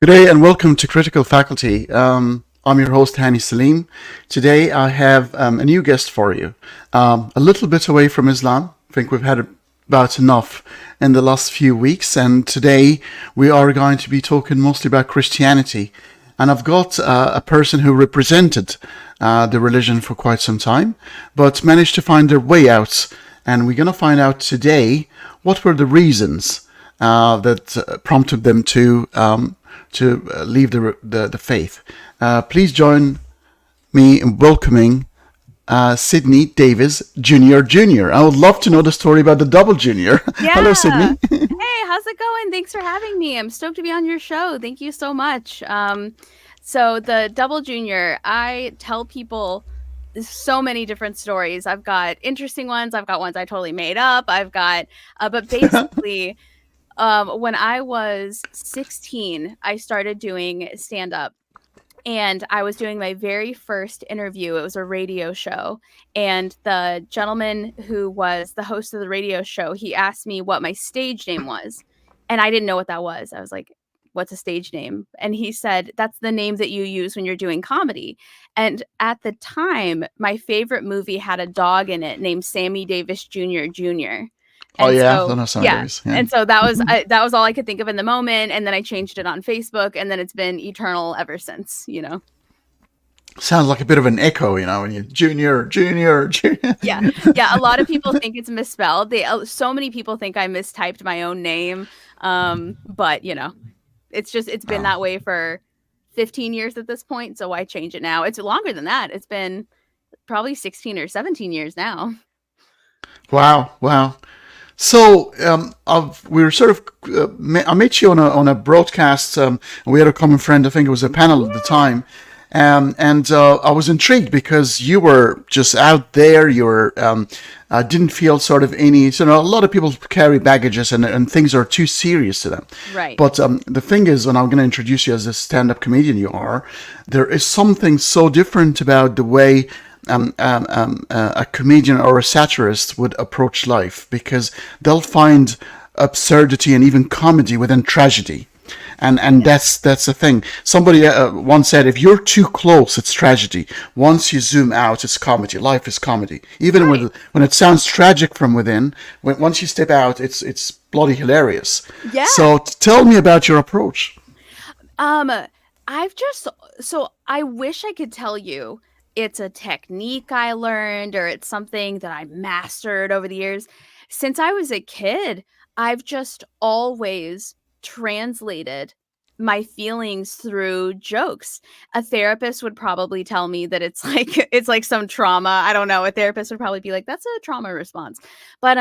Good day and welcome to Critical Faculty. I'm your host, Hani Salim. Today I have a new guest for you. A little bit away from Islam. I think we've had about enough in the last few weeks, and today we are going to be talking mostly about Christianity. And I've got a person who represented the religion for quite some time, but managed to find their way out. And we're going to find out today what were the reasons that prompted them to leave the faith. Please join me in welcoming Sydney Davis Jr. I would love to know the story about the double junior. Hello, Yeah. Sydney. Hey, how's it going? Thanks for having me. I'm stoked to be on your show. Thank you so much. So the Double Junior, I tell people so many different stories. I've got interesting ones. I've got ones I totally made up. But basically, when I was 16, I started doing stand up. And I was doing my very first interview. It was a radio show. And the gentleman who was the host of the radio show, he asked me what my stage name was. And I didn't know what that was. I was like, what's a stage name? And he said, that's the name that you use when you're doing comedy. And at the time, my favorite movie had a dog in it named Sammy Davis Jr. Jr. Oh And yeah, so, no, Sammy yeah. Davis. Yeah. And so that was all I could think of in the moment. And then I changed it on Facebook, and then it's been eternal ever since. Sounds like a bit of an echo, when you junior. Yeah. Yeah, a lot of people think it's misspelled. So many people think I mistyped my own name. But it's been Oh, that way for 15 years at this point, so why change it now? It's longer than that. It's been probably 16 or 17 years now. wow. So we were sort of. I met you on a broadcast. We had a common friend. I think it was a panel at the Yeah. time, and I was intrigued because you were just out there. You were didn't feel sort of any. So, a lot of people carry baggages and things are too serious to them. Right. But the thing is, and I'm going to introduce you as a stand-up comedian you are, there is something so different about the way a comedian or a satirist would approach life, because they'll find absurdity and even comedy within tragedy. And Yeah. that's the thing. Somebody once said, if you're too close, it's tragedy. Once you zoom out, it's comedy. Life is comedy. Even Right. when it sounds tragic from within, once you step out, it's bloody hilarious. Yeah. So tell me about your approach. Um, I've just so I wish I could tell you it's a technique I learned or it's something that I mastered over the years. Since I was a kid, I've just always translated my feelings through jokes. A therapist would probably tell me that it's like it's like some trauma. I don't know. A therapist would probably be like, that's a trauma response. But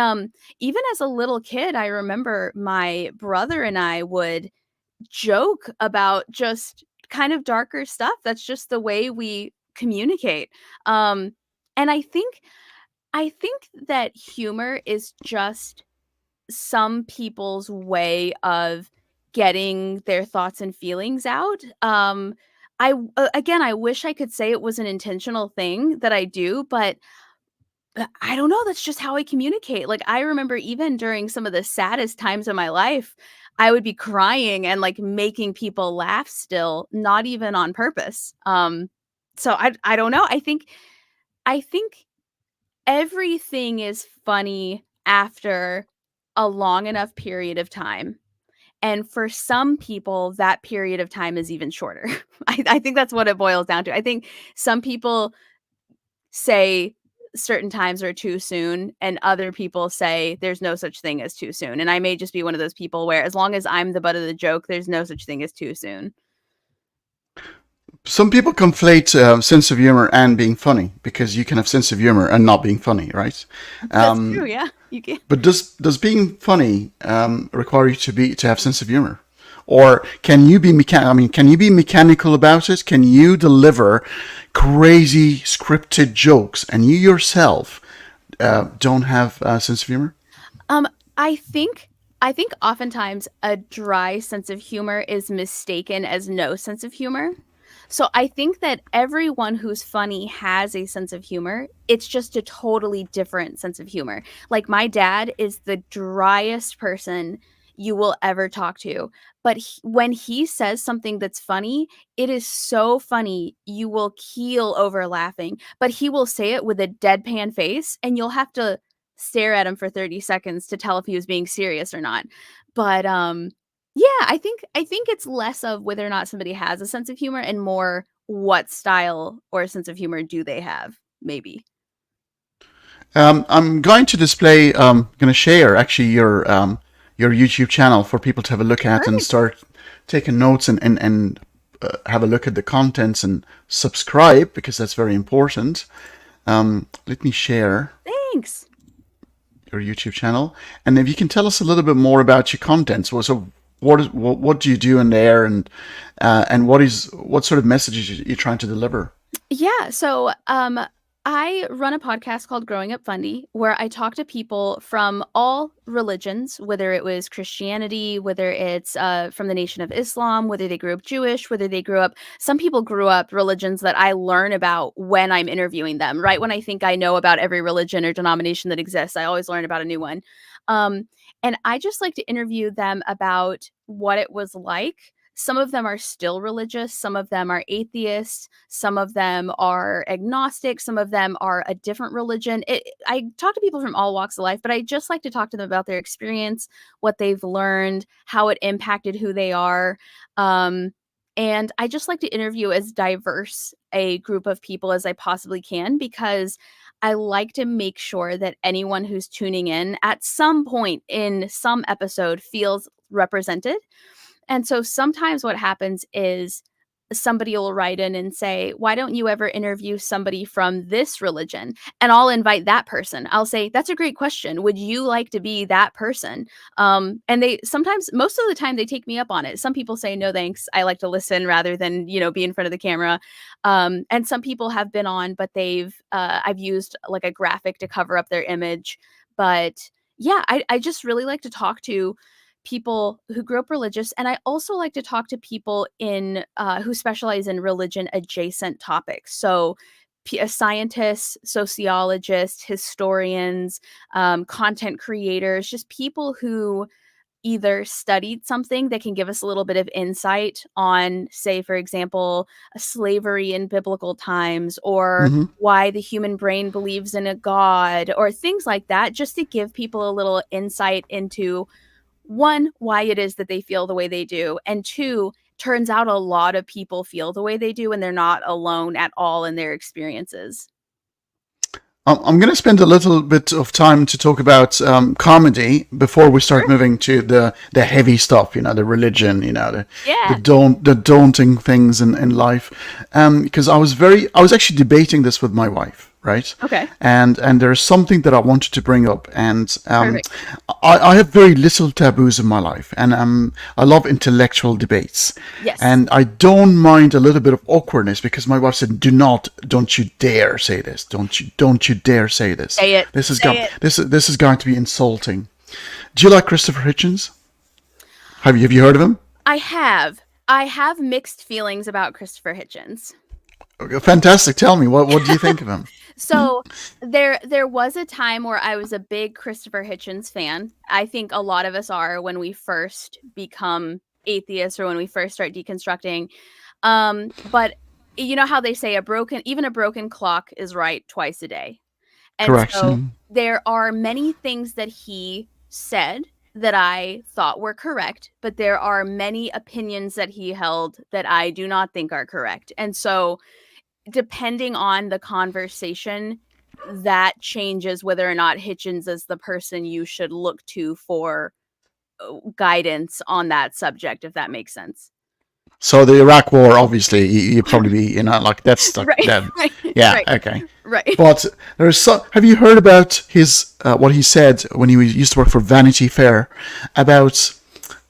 even as a little kid, I remember my brother and I would joke about just kind of darker stuff. That's just the way we communicate. Um, and I think that humor is just some people's way of getting their thoughts and feelings out. Again, I wish I could say it was an intentional thing that I do, but I don't know, that's just how I communicate. Like, I remember even during some of the saddest times of my life, I would be crying and, like, making people laugh still, not even on purpose. So I don't know. I think everything is funny after a long enough period of time, and for some people, that period of time is even shorter. I think that's what it boils down to. I think some people say certain times are too soon and other people say there's no such thing as too soon. And I may just be one of those people where as long as I'm the butt of the joke, there's no such thing as too soon. Some people conflate sense of humor and being funny, because you can have sense of humor and not being funny, right? That's true, Um, yeah. You can. but does being funny require you to have sense of humor, or can you be can you be mechanical about it? Can you deliver crazy scripted jokes and you yourself don't have a sense of humor? Um I think I think oftentimes a dry sense of humor is mistaken as no sense of humor. So I think that everyone who's funny has a sense of humor. It's just a totally different sense of humor. Like my dad is the driest person you will ever talk to. But when he says something that's funny, it is so funny, you will keel over laughing. But he will say it with a deadpan face, and you'll have to stare at him for 30 seconds to tell if he was being serious or not. But yeah, I think it's less of whether or not somebody has a sense of humor and more what style or sense of humor do they have, maybe. I'm going to display, going to share actually your YouTube channel for people to have a look at and Perfect. start taking notes and have a look at the contents and subscribe because that's very important. Let me share Thanks. your YouTube channel, and if you can tell us a little bit more about your contents. So what do you do in there, and what sort of messages you're trying to deliver? Yeah, so I run a podcast called Growing Up Fundy where I talk to people from all religions, whether it was Christianity, whether it's from the Nation of Islam, whether they grew up Jewish, whether they grew up. Some people grew up religions that I learn about when I'm interviewing them. Right when I think I know about every religion or denomination that exists, I always learn about a new one. Um, and I just like to interview them about what it was like. Some of them are still religious, some of them are atheists, some of them are agnostic, some of them are a different religion. I talk to people from all walks of life, but I just like to talk to them about their experience, what they've learned, how it impacted who they are. Um, and I just like to interview as diverse a group of people as I possibly can because I like to make sure that anyone who's tuning in at some point in some episode feels represented. And so sometimes what happens is somebody will write in and say, "Why don't you ever interview somebody from this religion?" And I'll invite that person. I'll say, "That's a great question. Would you like to be that person?" And they sometimes, most of the time, they take me up on it. Some people say, "No, thanks. I like to listen rather than be in front of the camera." And some people have been on, but I've used like a graphic to cover up their image. But yeah, I just really like to talk to people who grew up religious, and I also like to talk to people in who specialize in religion adjacent topics. So scientists, sociologists, historians, content creators, just people who either studied something that can give us a little bit of insight on, say, for example, slavery in biblical times, or Hmm. why the human brain believes in a god, or things like that, just to give people a little insight into one, why it is that they feel the way they do, and two, turns out a lot of people feel the way they do, and they're not alone at all in their experiences. I'm going to spend a little bit of time to talk about comedy before we start Sure. moving to the heavy stuff, the religion, Yeah. the daunting things in life. Because I was actually debating this with my wife, right? Okay. And there's something that I wanted to bring up, and Perfect. I have very little taboos in my life, and I love intellectual debates. Yes. And I don't mind a little bit of awkwardness because my wife said, don't you dare say this. Don't you dare say this. Say it. This is Say it. this is going to be insulting. Do you like Christopher Hitchens? Have you heard of him? I have mixed feelings about Christopher Hitchens. Fantastic. Tell me, what do you think of him? So there was a time where I was a big Christopher Hitchens fan. I think a lot of us are when we first become atheists or when we first start deconstructing. But you know how they say even a broken clock is right twice a day. And so Correction. there are many things that he said that I thought were correct, but there are many opinions that he held that I do not think are correct. And so depending on the conversation, that changes whether or not Hitchens is the person you should look to for guidance on that subject, if that makes sense. So the Iraq War, obviously, you probably be, like that's like Right, that. right, Yeah, right, okay. right. But there's have you heard about his what he said when he used to work for Vanity Fair about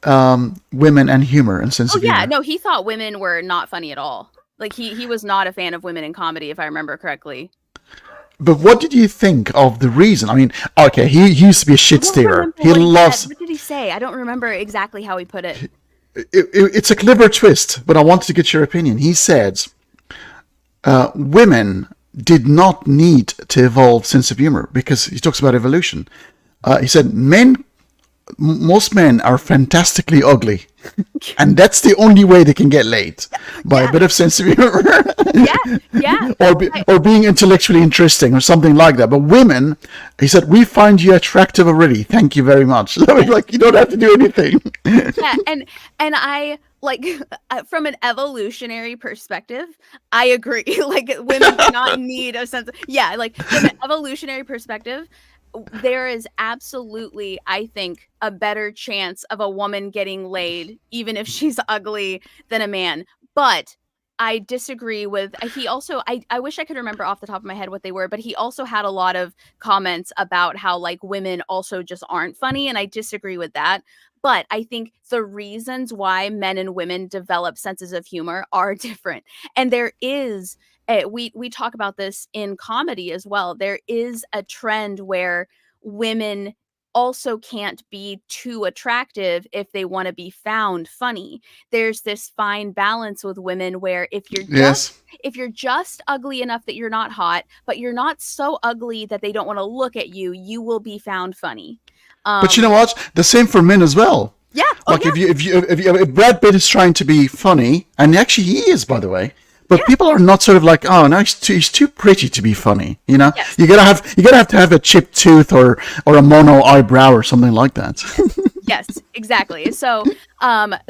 women and humor and sense Oh of yeah, humor? no, he thought women were not funny at all. Like he was not a fan of women in comedy, if I remember correctly. But what did you think of the reason? I mean, okay, he used to be a I shit don't stealer. remember He what he said. loves What did he say? I don't remember exactly how he put it. it's a clever twist, but I wanted to get your opinion. He said women did not need to evolve sense of humor because he talks about evolution. He said men most men are fantastically ugly, and that's the only way they can get laid, by a Yeah, bit of sense of humor, yeah, yeah. or being intellectually interesting or something like that. But women, he said, we find you attractive already. Thank you very much. Like, you don't have to do anything. Yeah, and I like from an evolutionary perspective, I agree. Like women do not need a sense of, yeah, like from an evolutionary perspective, there is absolutely, I think, a better chance of a woman getting laid, even if she's ugly, than a man. But I disagree with he also I wish I could remember off the top of my head what they were, but he also had a lot of comments about how like women also just aren't funny, and I disagree with that. But I think the reasons why men and women develop senses of humor are different. And there is we talk about this in comedy as well. There is a trend where women also can't be too attractive if they want to be found funny. There's this fine balance with women where Yes. if you're just ugly enough that you're not hot, but you're not so ugly that they don't want to look at you, you will be found funny. But you Um know what? The same for men as well. yeah, oh Like yeah, if Brad Pitt is trying to be funny, and actually he is, by the way, but yeah, people are not sort of like, oh no, he's too pretty to be funny. You know, yes. you gotta have to have a chipped tooth or a mono eyebrow or something like that. Yes, exactly. So,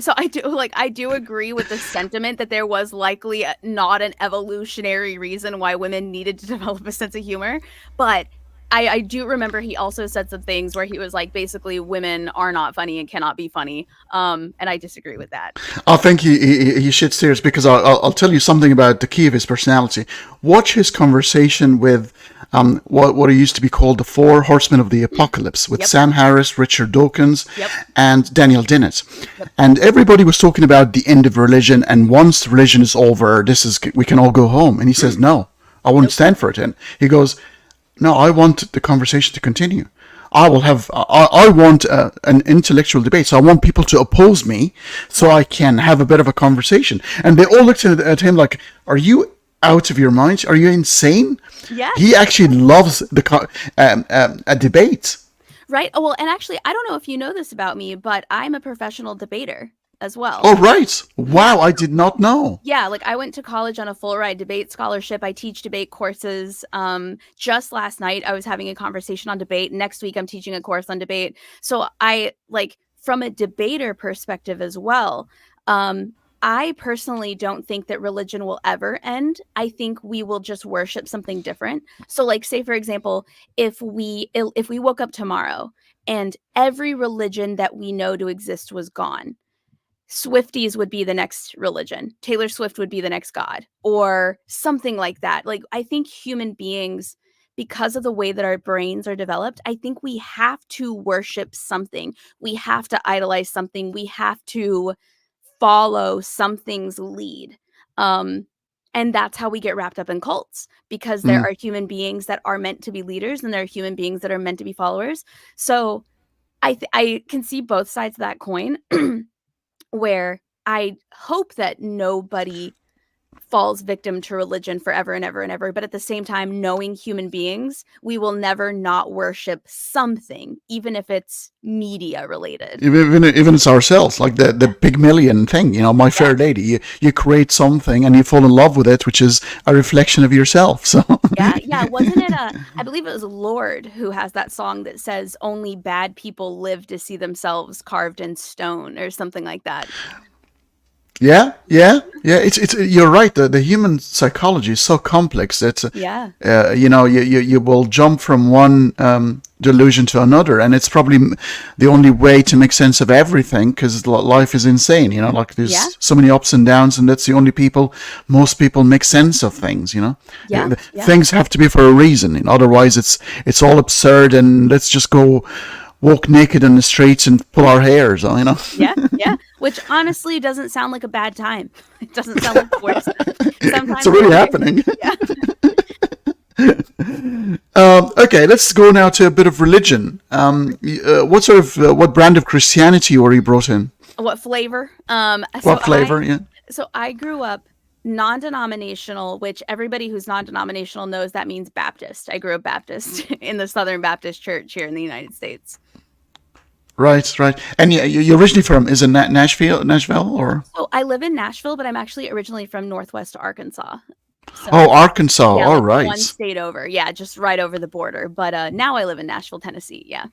so I do agree with the sentiment that there was likely not an evolutionary reason why women needed to develop a sense of humor, but I do remember he also said some things where he was like, basically, women are not funny and cannot be funny. And I disagree with that. I think he shits tears because I'll tell you something about the key of his personality. Watch his conversation with what used to be called the Four Horsemen of the Apocalypse with Yep. Sam Harris, Richard Dawkins, Yep. and Daniel Dennett. And everybody was talking about the end of religion, and once religion is over, we can all go home. And he says, no, I won't stand for it. And he goes, no, I want the conversation to continue. I want an intellectual debate. So I want people to oppose me so I can have a bit of a conversation. And they all looked at him like, are you out of your mind? Are you insane? Yeah. He actually loves a debate. Right. Oh, well, and actually, I don't know if you know this about me, but I'm a professional debater as well. Oh, right. Wow, I did not know. Yeah, like I went to college on a full ride debate scholarship. I teach debate courses. Just last night I was having a conversation on debate. Next week I'm teaching a course on debate. So I like from a debater perspective as well. I personally don't think that religion will ever end. I think we will just worship something different. So like say for example, if we woke up tomorrow and every religion that we know to exist was gone, Swifties would be the next religion. Taylor Swift would be the next god or something like that. Like I think human beings, because of the way that our brains are developed, I think we have to worship something. We have to idolize something. We have to follow something's lead. Um and that's how we get wrapped up in cults, because there Mm. are human beings that are meant to be leaders and there are human beings that are meant to be followers. So I can see both sides of that coin. Where I hope that nobody falls victim to religion forever and ever and ever. But at the same time, knowing human beings, we will never not worship something, even if it's media related. Even it's ourselves, like the Pygmalion thing, My Fair Yeah. Lady. You create something and you fall in love with it, which is a reflection of yourself. So Yeah, yeah. Wasn't it I believe it was Lord who has that song that says only bad people live to see themselves carved in stone or something like that. yeah. It's you're right. The human psychology is so complex that Yeah. you will jump from one delusion to another, and it's probably the only way to make sense of everything because life is insane. Like Yeah. there's so many ups and downs, and that's the only most people make sense of things. Yeah. Yeah. Things have to be for a reason. Otherwise, it's all absurd, and let's just go walk naked in the streets and pull our hairs. Yeah, yeah. Which honestly doesn't sound like a bad time. It doesn't sound like the worst. It's Sometimes really happening. yeah. Okay, let's go now to a bit of religion. What brand of Christianity were you brought in? What flavor? What flavor? Yeah. So I grew up non-denominational, which everybody who's non-denominational knows that means Baptist. I grew up Baptist in the Southern Baptist Church here in the United States. Right, right. And you're originally from, is it Nashville, or? So I live in Nashville, but I'm actually originally from Northwest Arkansas. Oh, So Arkansas. yeah, All like one right. state over. Yeah, just right over the border. But now I live in Nashville, Tennessee. Yeah.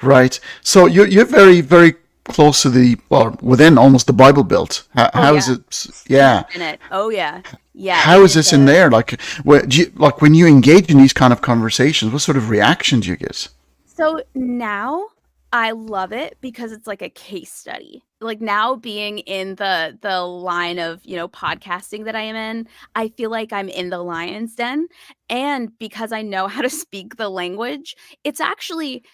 Right. So you're very, very close to the, well, within almost the Bible Belt. Oh How is yeah. it? Deep Yeah. in it. Oh yeah. Yeah, it How is is this in there? Like, like when you engage in these kind of conversations, what sort of reaction do you get? so now I love it because it's like a case study. Like now being in the line of, podcasting that I am in, I feel like I'm in the lion's den. And because I know how to speak the language, it's actually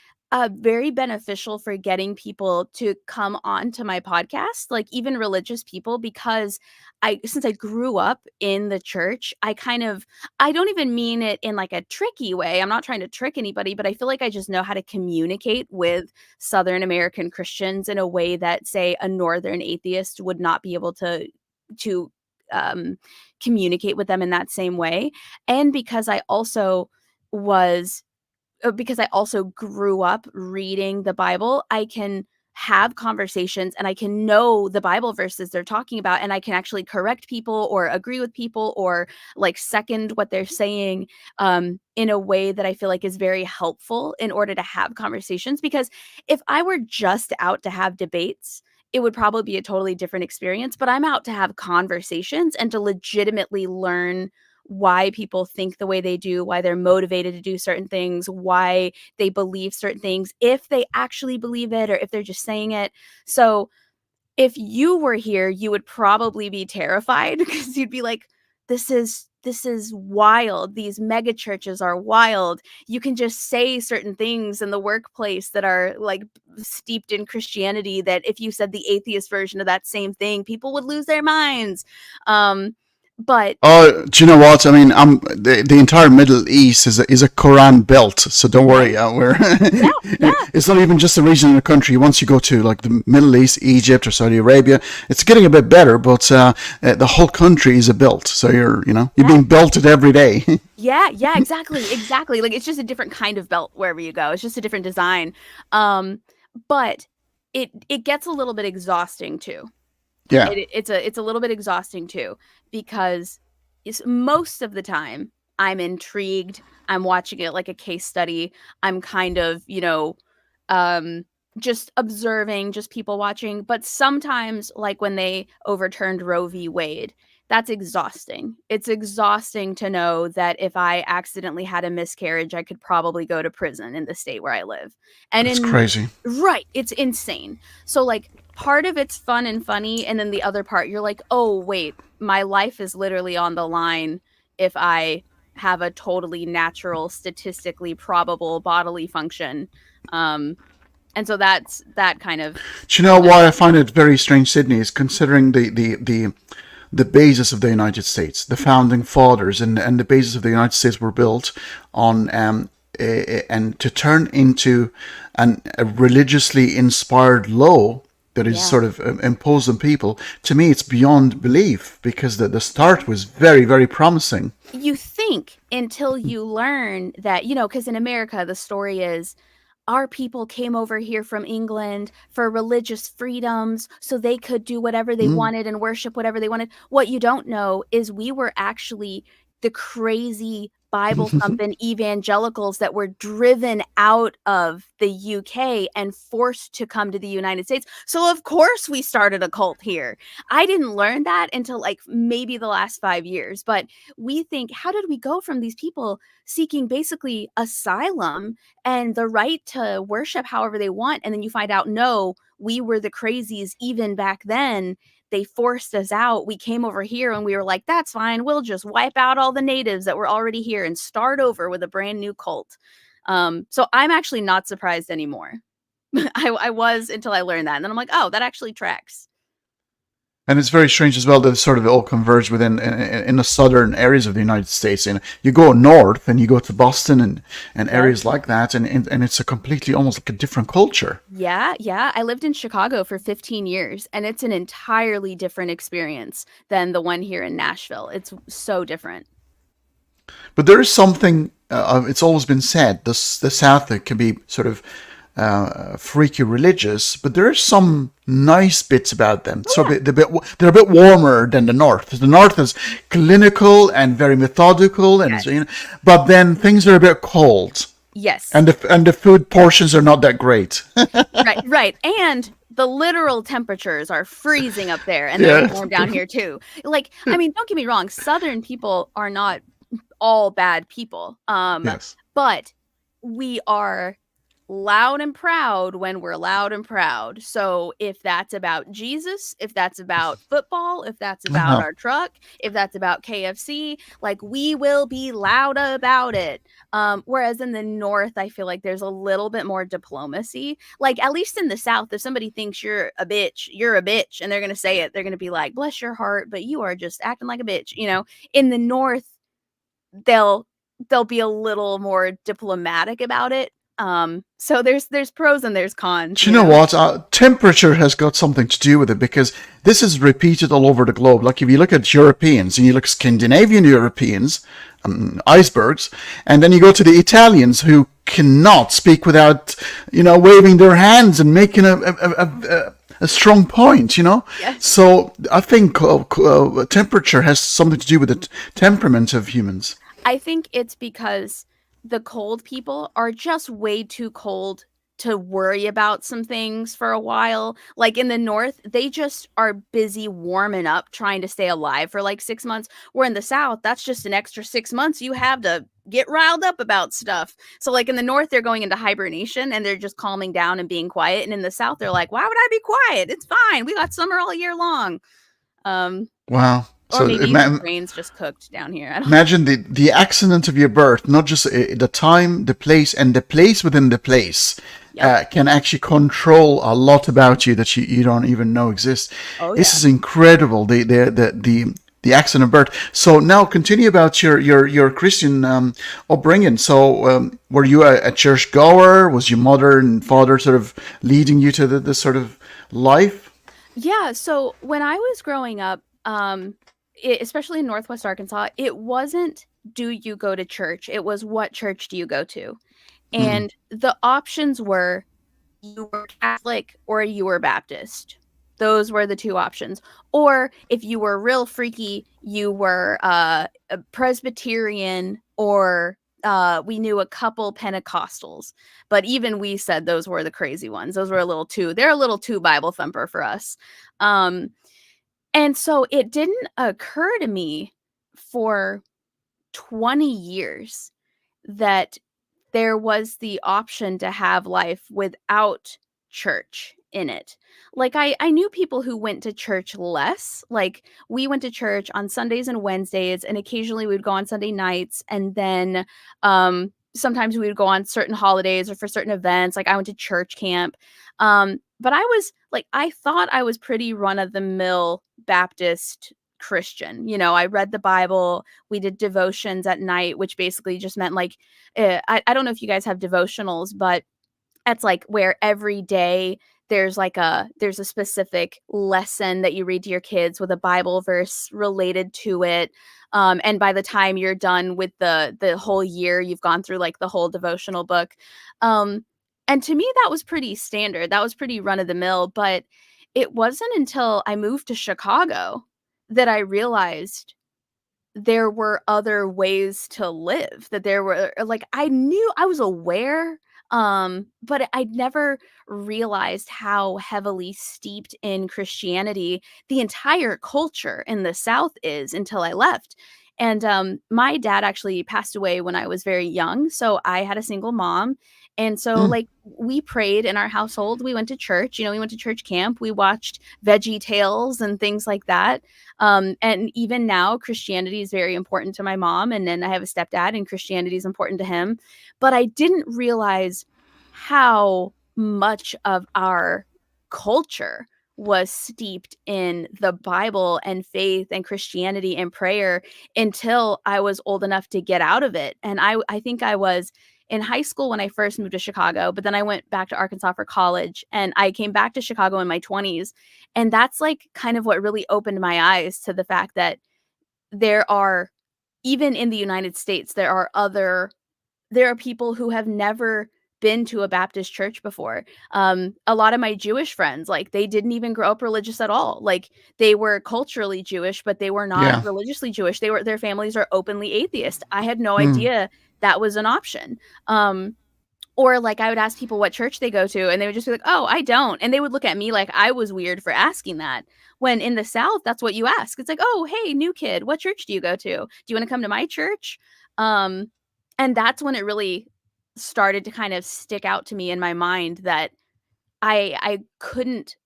very beneficial for getting people to come on to my podcast, like even religious people, because since I grew up in the church, I don't even mean it in like a tricky way. I'm not trying to trick anybody, but I feel like I just know how to communicate with Southern American Christians in a way that, say, a Northern atheist would not be able to um, communicate with them in that same way. And because I also grew up reading the Bible, I can have conversations and I can know the Bible verses they're talking about, and I can actually correct people or agree with people or like second what they're saying in a way that I feel like is very helpful in order to have conversations. Because if I were just out to have debates, it would probably be a totally different experience. But I'm out to have conversations and to legitimately learn why people think the way they do, why they're motivated to do certain things, why they believe certain things, if they actually believe it or if they're just saying it. So if you were here, you would probably be terrified because you'd be like, this is wild. These mega churches are wild. You can just say certain things in the workplace that are like steeped in Christianity that if you said the atheist version of that same thing, people would lose their minds. But Oh, do you know what? I mean, the entire Middle East is a Quran belt, so don't right? worry. We're Yeah, yeah. it's not even just a region in the country. Once you go to like the Middle East, Egypt or Saudi Arabia, it's getting a bit better, but the whole country is a belt. So you're Yeah. being belted every day. Yeah, yeah, exactly, exactly. Like, it's just a different kind of belt wherever you go. It's just a different design. Um, but it gets a little bit exhausting too. Yeah, It's a little bit exhausting too because most of the time I'm intrigued. I'm watching it like a case study. I'm kind of, um, just observing, just people watching. But sometimes, like when they overturned Roe v. Wade, that's exhausting. It's exhausting to know that if I accidentally had a miscarriage, I could probably go to prison in the state where I live. And it's in crazy. Right, it's insane. So like part of it's fun and funny, and then the other part you're like, "Oh, wait, my life is literally on the line if I have a totally natural, statistically probable bodily function." Um, and so that's that kind of Do you know why I find it very strange, Sydney, is considering the basis of the United States, the founding fathers, and the basis of the United States were built on and to turn into a religiously inspired law that is yeah. sort of imposed on people. To me, it's beyond belief because the start was very, very promising. You think until you learn that, because in America, the story is our people came over here from England for religious freedoms so they could do whatever they Mm. wanted and worship whatever they wanted. What you don't know is we were actually the crazy Bible thumping evangelicals that were driven out of the UK and forced to come to the United States. So, of course, we started a cult here. I didn't learn that until like maybe the last 5 years. But we think, how did we go from these people seeking basically asylum and the right to worship however they want? And then you find out, no, we were the crazies even back then. They forced us out. We came over here and we were like, that's fine. We'll just wipe out all the natives that were already here and start over with a brand new cult. So I'm actually not surprised anymore. I was until I learned that. And then I'm like, oh, that actually tracks. And it's very strange as well that it's sort of all converged within in the southern areas of the United States. And you go north and you go to Boston and Yep. areas like that, and it's a completely almost like a different culture. Yeah, yeah. I lived in Chicago for 15 years, and it's an entirely different experience than the one here in Nashville. It's so different. But there is something. It's always been said the South that can be sort of freaky religious, but there are some nice bits about them. Oh, So yeah. they're a bit warmer than the North. The North is clinical and very methodical, and Yes. but then things are a bit cold, Yes. and the food portions are not that great. Right, right. And the literal temperatures are freezing up there, and they're Yeah. warm down here too. Like, I mean, don't get me wrong, Southern people are not all bad people. Yes. But we are loud and proud when we're loud and proud. So if that's about Jesus, if that's about football, if that's about Uh-huh. our truck, if that's about KFC, like we will be loud about it. Whereas in the North, I feel like there's a little bit more diplomacy. Like at least in the South, if somebody thinks you're a bitch, you're a bitch, and they're gonna say it, they're gonna be like, "Bless your heart, but you are just acting like a bitch." You know, in the North, they'll they'll be a little more diplomatic about it. So there's pros and there's cons, Do you you know know? what? Temperature has got something to do with it because this is repeated all over the globe. Like if you look at Europeans and you look Scandinavian Europeans, icebergs, and then you go to the Italians who cannot speak without, waving their hands and making a strong point, Yes. So I think temperature has something to do with the temperament of humans. I think it's because the cold people are just way too cold to worry about some things for a while. Like in the North, they just are busy warming up, trying to stay alive for like 6 months. Where in the South, that's just an extra 6 months you have to get riled up about stuff. So, like in the North, they're going into hibernation and they're just calming down and being quiet. And in the South, they're like, why would I be quiet? It's fine. We got summer all year long. Um, Wow. or So maybe the brain's just cooked down here. I don't know. imagine the accident of your birth, not just the time, the place, and the place within the place Yep. can actually control a lot about you that you don't even know exists. Oh, This yeah. is incredible. The accident of birth. So now continue about your Christian upbringing. So were you a church goer? Was your mother and father sort of leading you to this sort of life? Yeah, so when I was growing up, especially in Northwest Arkansas, it wasn't do you go to church? It was what church do you go to? Mm. And the options were you were Catholic or you were Baptist. Those were the two options. Or if you were real freaky, you were a Presbyterian or we knew a couple Pentecostals. But even we said those were the crazy ones. Those were they're a little too Bible thumper for us. Um, and so it didn't occur to me for 20 years that there was the option to have life without church in it. Like I knew people who went to church less. Like we went to church on Sundays and Wednesdays, and occasionally we would go on Sunday nights, and then sometimes we would go on certain holidays or for certain events. Like I went to church camp. But I was like I thought I was pretty run of the mill Baptist Christian. You know, I read the Bible, we did devotions at night, which basically just meant like I don't know if you guys have devotionals, but that's like where every day there's a specific lesson that you read to your kids with a Bible verse related to it. And by the time you're done with the whole year, you've gone through like the whole devotional book. Um, and to me, that was pretty standard. That was pretty run of the mill. But it wasn't until I moved to Chicago that I realized there were other ways to live, that there were like I knew I was aware, but I'd never realized how heavily steeped in Christianity the entire culture in the South is until I left. And my dad actually passed away when I was very young, so I had a single mom. And so Mm. like we prayed in our household, we went to church, we went to church camp, we watched Veggie Tales and things like that. And even now, Christianity is very important to my mom. And then I have a stepdad, and Christianity is important to him. But I didn't realize how much of our culture was steeped in the Bible and faith and Christianity and prayer until I was old enough to get out of it. And I think I was in high school when I first moved to Chicago, but then I went back to Arkansas for college, and I came back to Chicago in my 20s. And that's like kind of what really opened my eyes to the fact that there are, even in the United States, there are people who have never been to a Baptist church before. A lot of my Jewish friends, like, they didn't even grow up religious at all. Like, they were culturally Jewish, but they were not Yeah. religiously Jewish. Their families are openly atheist. I had no Hmm. idea that was an option. Or like I would ask people what church they go to, and they would just be like, "Oh, I don't." And they would look at me like I was weird for asking that. When in the South, that's what you ask. It's like, "Oh, hey, new kid, what church do you go to? Do you want to come to my church?" Um, and that's when it really started to kind of stick out to me in my mind that I couldn't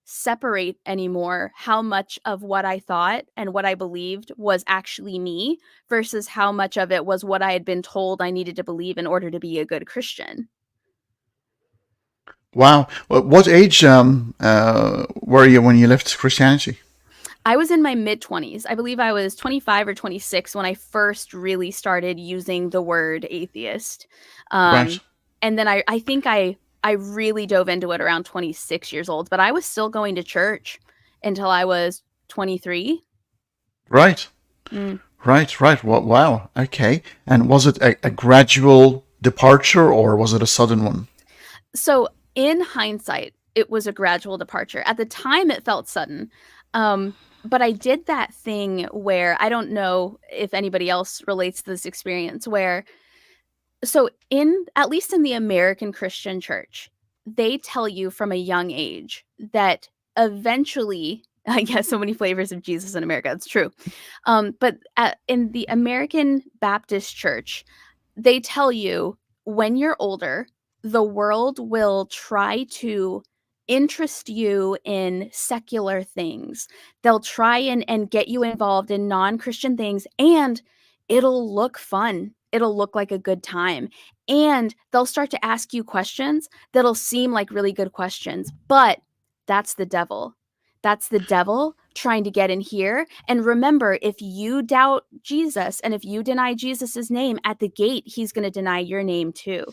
separate anymore how much of what I thought and what I believed was actually me versus how much of it was what I had been told I needed to believe in order to be a good Christian. Wow. What age were you when you left Christianity? I was in my mid-20s. I believe I was 25 or 26 when I first really started using the word atheist. Right. Um, and then I think I really dove into it around 26 years old, but I was still going to church until I was 23. Right. Mm. Right. Right. Wow. Okay. And was it a gradual departure or was it a sudden one? So in hindsight, it was a gradual departure. At the time, it felt sudden. But I did that thing where I don't know if anybody else relates to this experience where so in at least in the American Christian church, they tell you from a young age that eventually I guess so many flavors of Jesus in America. It's true. In the American Baptist church, they tell you when you're older, the world will try to interest you in secular things. They'll try and get you involved in non-Christian things, and it'll look fun. It'll look like a good time. And they'll start to ask you questions that'll seem like really good questions, but that's the devil. That's the devil trying to get in here. And remember, if you doubt Jesus and if you deny Jesus's name at the gate, he's going to deny your name too.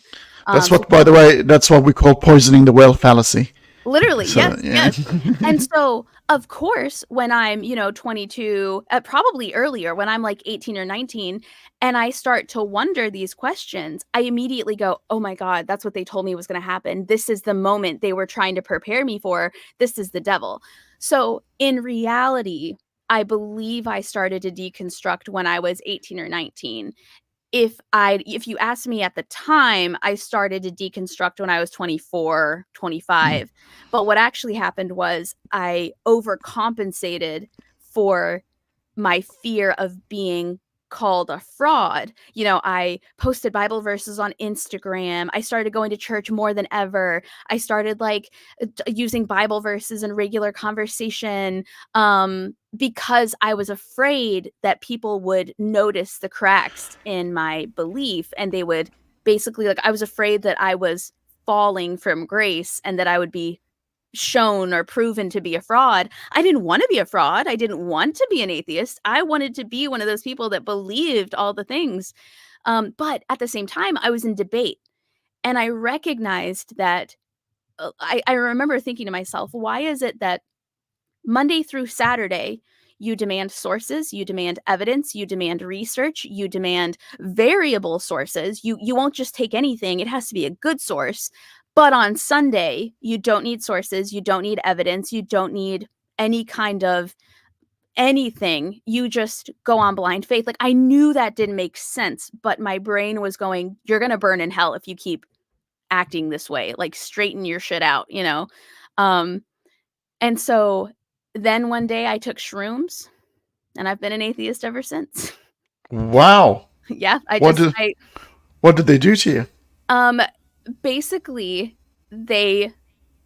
That's So what, by the way, that's what we call poisoning the well fallacy. literally, So, yes, yeah. yes. And so, of course, when I'm, 22, probably earlier, when I'm like 18 or 19, and I start to wonder these questions, I immediately go, oh my God, that's what they told me was going to happen. This is the moment they were trying to prepare me for. This is the devil. So, in reality, I believe I started to deconstruct when I was 18 or 19. If you asked me at the time, I started to deconstruct when I was 24, Mm. 25. But what actually happened was I overcompensated for my fear of being called a fraud. I posted Bible verses on Instagram. I started going to church more than ever. I started like using Bible verses in regular conversation because I was afraid that people would notice the cracks in my belief and they would basically like I was afraid that I was falling from grace and that I would be shown or proven to be a fraud. I didn't want to be a fraud. I didn't want to be an atheist. I wanted to be one of those people that believed all the things. But at the same time, I was in debate and I recognized that I remember thinking to myself, why is it that Monday through Saturday, you demand sources, you demand evidence, you demand research, you demand variable sources. You won't just take anything. It has to be a good source. But on Sunday, you don't need sources, you don't need evidence, you don't need any kind of anything. You just go on blind faith. Like I knew that didn't make sense, but my brain was going, you're going to burn in hell if you keep acting this way. Like straighten your shit out. Um and so then one day I took shrooms and I've been an atheist ever since. Wow. Yeah, What did what did they do to you? um basically they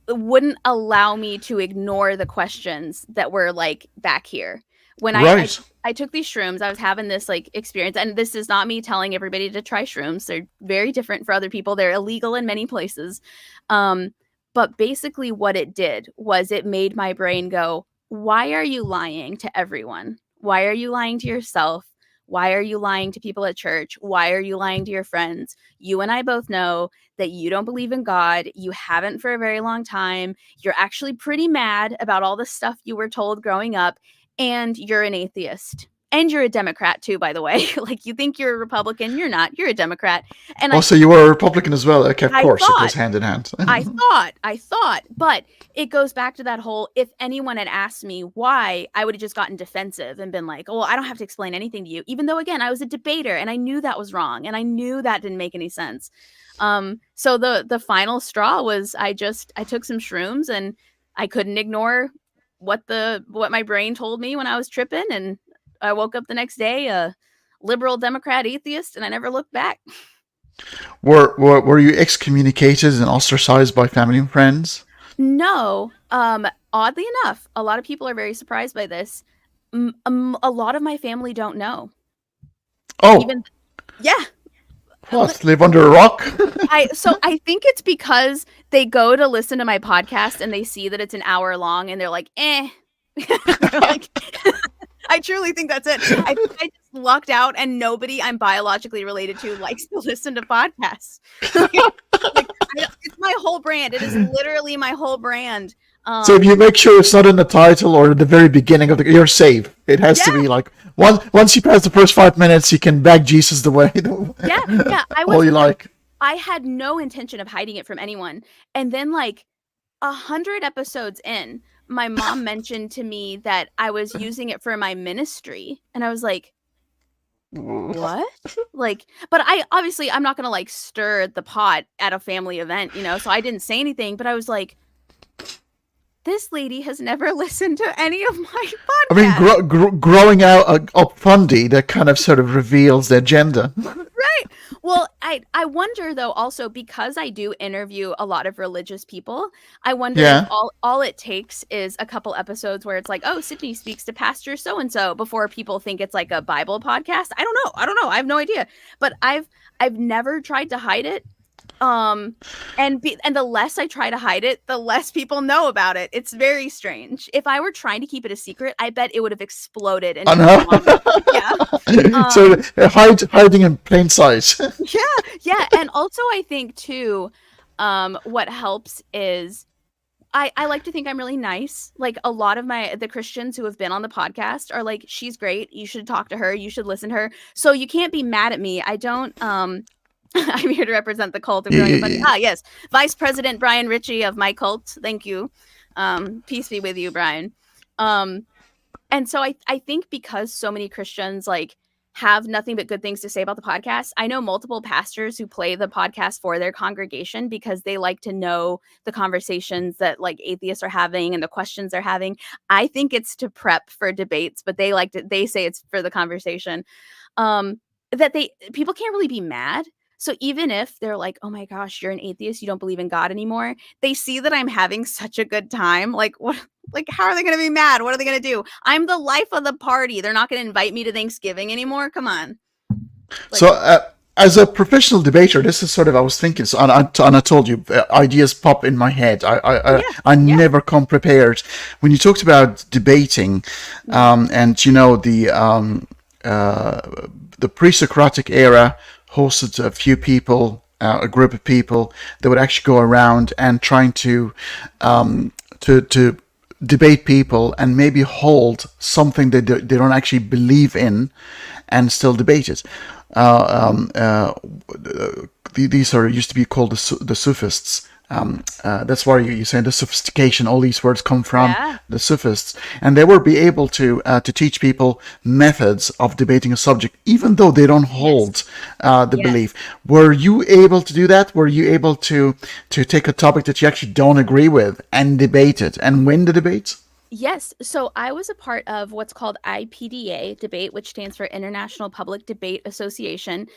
wouldn't allow me to ignore the questions that were like back here. When Right. I took these shrooms, I was having this like experience, and this is not me telling everybody to try shrooms. They're very different for other people. They're illegal in many places. Um, but basically, what it did was it made my brain go, why are you lying to everyone? Why are you lying to yourself? Why are you lying to people at church? Why are you lying to your friends? You and I both know that you don't believe in God. You haven't for a very long time. You're actually pretty mad about all the stuff you were told growing up, and you're an atheist. And you're a Democrat too, by the way. Like, you think you're a Republican, you're not. You're a Democrat. And I Also, you were a Republican as well. Okay, of I course, it thought goes hand in hand. I thought, but it goes back to that whole, if anyone had asked me why, I would have just gotten defensive and been like, oh, well, I don't have to explain anything to you. Even though, again, I was a debater and I knew that was wrong and I knew that didn't make any sense. So the final straw was I took some shrooms and I couldn't ignore what my brain told me when I was tripping, and I woke up the next day a liberal Democrat atheist, and I never looked back. Were you excommunicated and ostracized by family and friends? No. Oddly enough, a lot of people are very surprised by this. A lot of my family don't know. Oh, Even yeah. what? Live under a rock? I think it's because they go to listen to my podcast and they see that it's an hour long and they're like, eh. They're like, I truly think that's it. I think I just lucked out and nobody I'm biologically related to likes to listen to podcasts. It's my whole brand. It is literally my whole brand. So if you make sure it's not in the title or at the very beginning of you're safe. It has to be like once you pass the first 5 minutes, you can beg Jesus the way. Yeah. All you like. I had no intention of hiding it from anyone, and then like 100 episodes in, my mom mentioned to me that I was using it for my ministry, and I was like, what? Like, but I'm not gonna like stir the pot at a family event, so I didn't say anything, but I was like, this lady has never listened to any of my podcasts. I mean, growing out Up Fundy, that kind of sort of reveals the agenda. Right. Well, I wonder though, also because I do interview a lot of religious people, I wonder if all it takes is a couple episodes where it's like, oh, Sydney speaks to Pastor so and so, before people think it's like a Bible podcast. I don't know. I have no idea. But I've never tried to hide it. And the less I try to hide it, the less people know about it. It's very strange. If I were trying to keep it a secret, I bet it would have exploded. And yeah. So hiding in plain sight. yeah. And also, I think too, what helps is I like to think I'm really nice. Like, a lot of the Christians who have been on the podcast are like, she's great. You should talk to her. You should listen to her. So you can't be mad at me. I don't. I'm here to represent the cult of growing up. Yes, Vice President Brian Ritchie of my cult. Thank you. Peace be with you, Brian. And so I think because so many Christians like have nothing but good things to say about the podcast, I know multiple pastors who play the podcast for their congregation because they like to know the conversations that like atheists are having and the questions they're having. I think it's to prep for debates, but they say it's for the conversation. People can't really be mad. So even if they're like, oh my gosh, you're an atheist, you don't believe in God anymore, they see that I'm having such a good time. Like, what? Like, how are they going to be mad? What are they going to do? I'm the life of the party. They're not going to invite me to Thanksgiving anymore. Come on. Like, so as a professional debater, this is sort of, I was thinking, and I told you, ideas pop in my head. I never come prepared. When you talked about debating, and the pre-Socratic era hosted a few people, a group of people that would actually go around and trying to debate people and maybe hold something they don't actually believe in and still debate it. These used to be called the Sophists. That's why you're saying the sophistication, all these words come from the Sophists, and they will be able to teach people methods of debating a subject, even though they don't hold the belief. Were you able to do that? Were you able to take a topic that you actually don't agree with and debate it and win the debate? Yes. So I was a part of what's called IPDA debate, which stands for International Public Debate Association.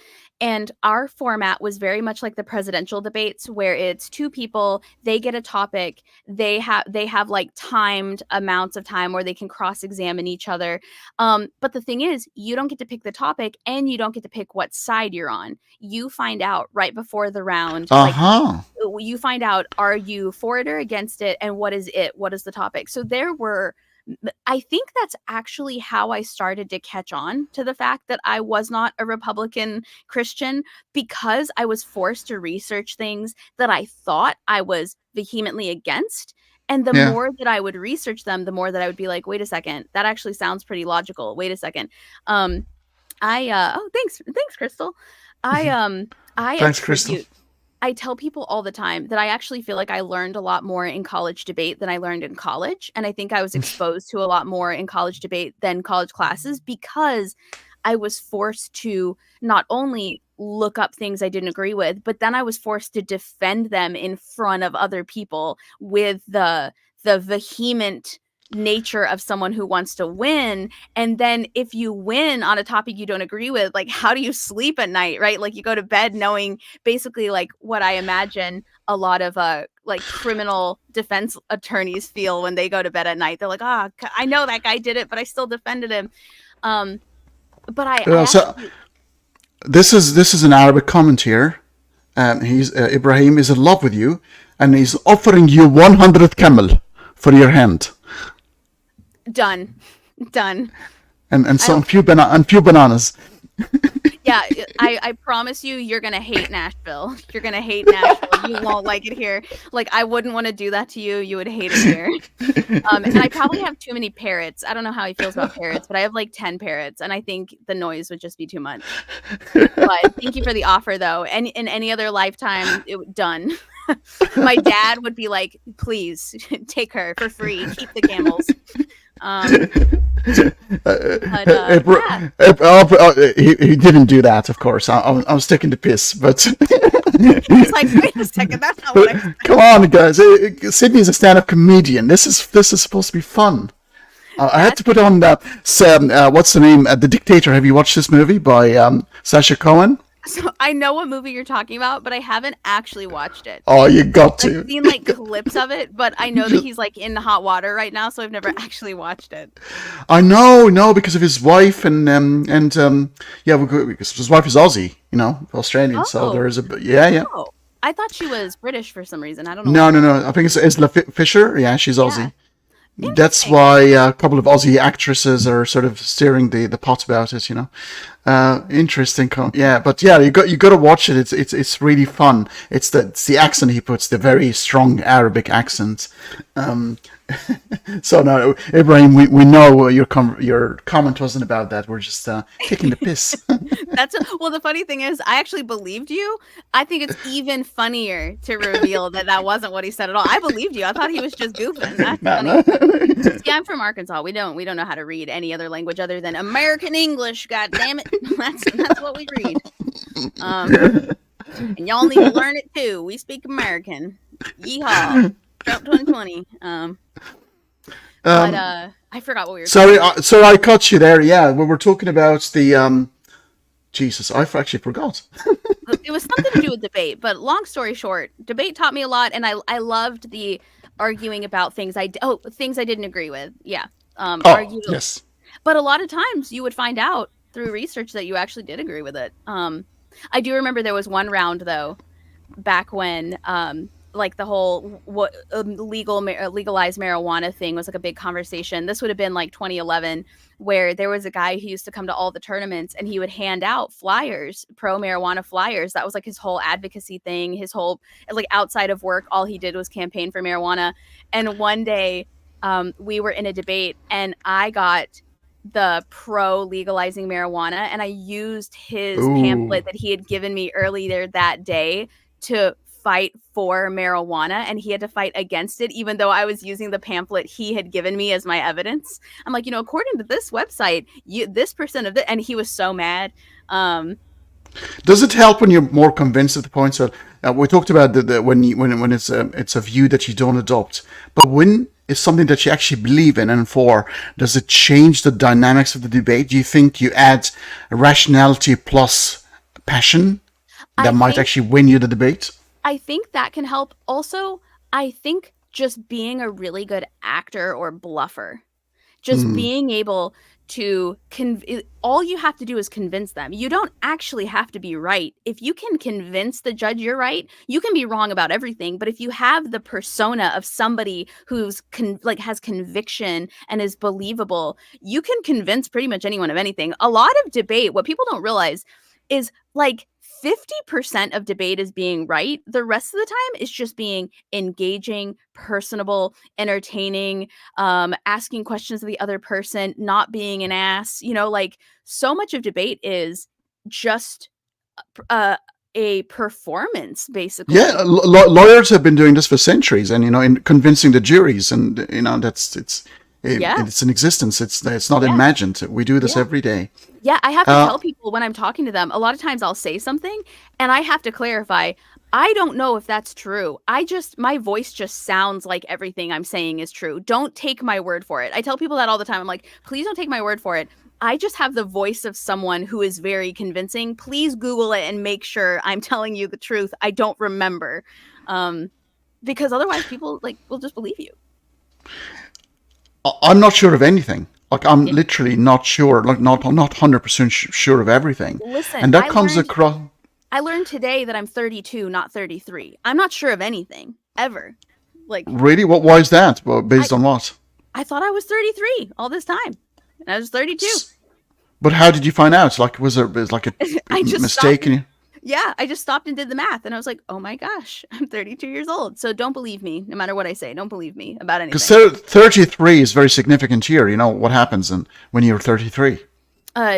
And our format was very much like the presidential debates, where it's two people, they get a topic, they have like timed amounts of time where they can cross-examine each other. But the thing is, you don't get to pick the topic and you don't get to pick what side you're on. You find out right before the round. Like, you find out, are you for it or against it? And what is it? What is the topic? So I think that's actually how I started to catch on to the fact that I was not a Republican Christian, because I was forced to research things that I thought I was vehemently against. And the Yeah. more that I would research them, the more that I would be like, wait a second, that actually sounds pretty logical. Wait a second. Um, oh, thanks, Crystal. I I Thanks, Crystal. attribute I tell people all the time that I actually feel like I learned a lot more in college debate than I learned in college. And I think I was exposed to a lot more in college debate than college classes because I was forced to not only look up things I didn't agree with, but then I was forced to defend them in front of other people with the vehement nature of someone who wants to win. And then if you win on a topic you don't agree with, like how do you sleep at night, right? Like you go to bed knowing basically like what I imagine a lot of like criminal defense attorneys feel when they go to bed at night. They're like, "Ah, I know that guy did it, but I still defended him." Um but I So actually this is an Arabic comment here. He's Ibrahim is in love with you, and he's offering you 100 camel for your hand, done. Done. and I don't few bananas. Yeah, I promise you, you're gonna hate Nashville. You're gonna hate Nashville. You won't like it here. Like I wouldn't want to do that to you. You would hate it here. And I probably have too many parrots. I don't know how he feels about parrots, but I have like 10 parrots, and I think the noise would just be too much. But thank you for the offer, though. And in any other lifetime, done. My dad would be like, "Please take her for free. Keep the camels." But yeah. He didn't do that, of course. I'm sticking to piss, but He's like, wait a second, that's not what I said. come on, guys. Sydney is a stand-up comedian. This is supposed to be fun. I had to put on what's the name? The Dictator. Have you watched this movie by Sacha Cohen? So I know what movie you're talking about, but I haven't actually watched it. Oh, you got to. I've seen like clips of it, but I know that he's like in hot water right now, so I've never actually watched it. I know, no, because of his wife yeah, because his wife is Aussie, Australian. So there Oh, is yeah. oh. I thought she was British for some reason. I don't know No, why. no, no. I think it's Isla Fisher. Yeah, she's Yeah. Aussie. That's Interesting. why a couple of Aussie actresses are sort of steering the pot about it. Interesting. Yeah, but yeah, you got to watch it. It's really fun. It's the accent he puts, the very strong Arabic accent. Um, so no, Ibrahim, we know your comment wasn't about that. We're just taking the piss. Well, the funny thing is, I actually believed you. I think it's even funnier to reveal that that wasn't what he said at all. I believed you. I thought he was just goofing. That's No, funny. no. See, I'm from Arkansas. We don't know how to read any other language other than American English. God damn it, that's what we read. And y'all need to learn it too. We speak American. Yeehaw. Trump 2020. But Um, I forgot what we were talking sorry, about. sorry, I caught you there. Yeah, we were talking about the Jesus, I actually forgot. It was something to do with debate, but long story short, debate taught me a lot, and I loved the arguing about things I didn't agree with. Yeah, Oh, argued, yes. but a lot of times you would find out through research that you actually did agree with it. I do remember there was one round though, back when like the whole legalized marijuana thing was like a big conversation. This would have been like 2011, where there was a guy who used to come to all the tournaments and he would hand out flyers, pro marijuana flyers. That was like his whole advocacy thing. His whole, like, outside of work, all he did was campaign for marijuana. And one day we were in a debate and I got the pro legalizing marijuana, and I used his Ooh. pamphlet that he had given me earlier that day to fight for marijuana, and he had to fight against it even though I was using the pamphlet he had given me as my evidence. I'm like, according to this website, this percent of it, and he was so mad. Does it help when you're more convinced of the point? So we talked about when it's a view that you don't adopt, but when it's something that you actually believe in and for, does it change the dynamics of the debate? Do you think you add rationality plus passion that I might think actually win you the debate? I think that can help. Also, I think just being a really good actor or bluffer, just Mm. being able to all you have to do is convince them. You don't actually have to be right. If you can convince the judge you're right, you can be wrong about everything. But if you have the persona of somebody who's has conviction and is believable, you can convince pretty much anyone of anything. A lot of debate, what people don't realize is like 50% of debate is being right. The rest of the time is just being engaging, personable, entertaining, asking questions of the other person, not being an ass. Like, so much of debate is just a performance, Yeah, basically. lawyers have been doing this for centuries, and in convincing the juries, and Yeah. it's in existence. It's not Yeah. imagined. We do this Yeah. every day. Yeah, I have to Uh, tell people when I'm talking to them, a lot of times I'll say something and I have to clarify. I don't know if that's true. My voice just sounds like everything I'm saying is true. Don't take my word for it. I tell people that all the time. I'm like, please don't take my word for it. I just have the voice of someone who is very convincing. Please Google it and make sure I'm telling you the truth. I don't remember. Um, because otherwise people like will just believe you. I'm not sure of anything. Like, I'm Yeah. literally not sure. Like, not 100% sure of everything, Listen, and that comes across. I learned today that I'm 32, not 33. I'm not sure of anything ever. Like, Really, what? Why is that? Well, I based on what? I thought I was 33 all this time. And I was 32. But how did you find out? Like, was like a I just stopped mistake in and you? yeah, I just stopped and did the math and I was like, "Oh my gosh, I'm 32 years old." So don't believe me no matter what I say. Don't believe me about Because anything. 33 is very significant here. You know what happens when you're 33.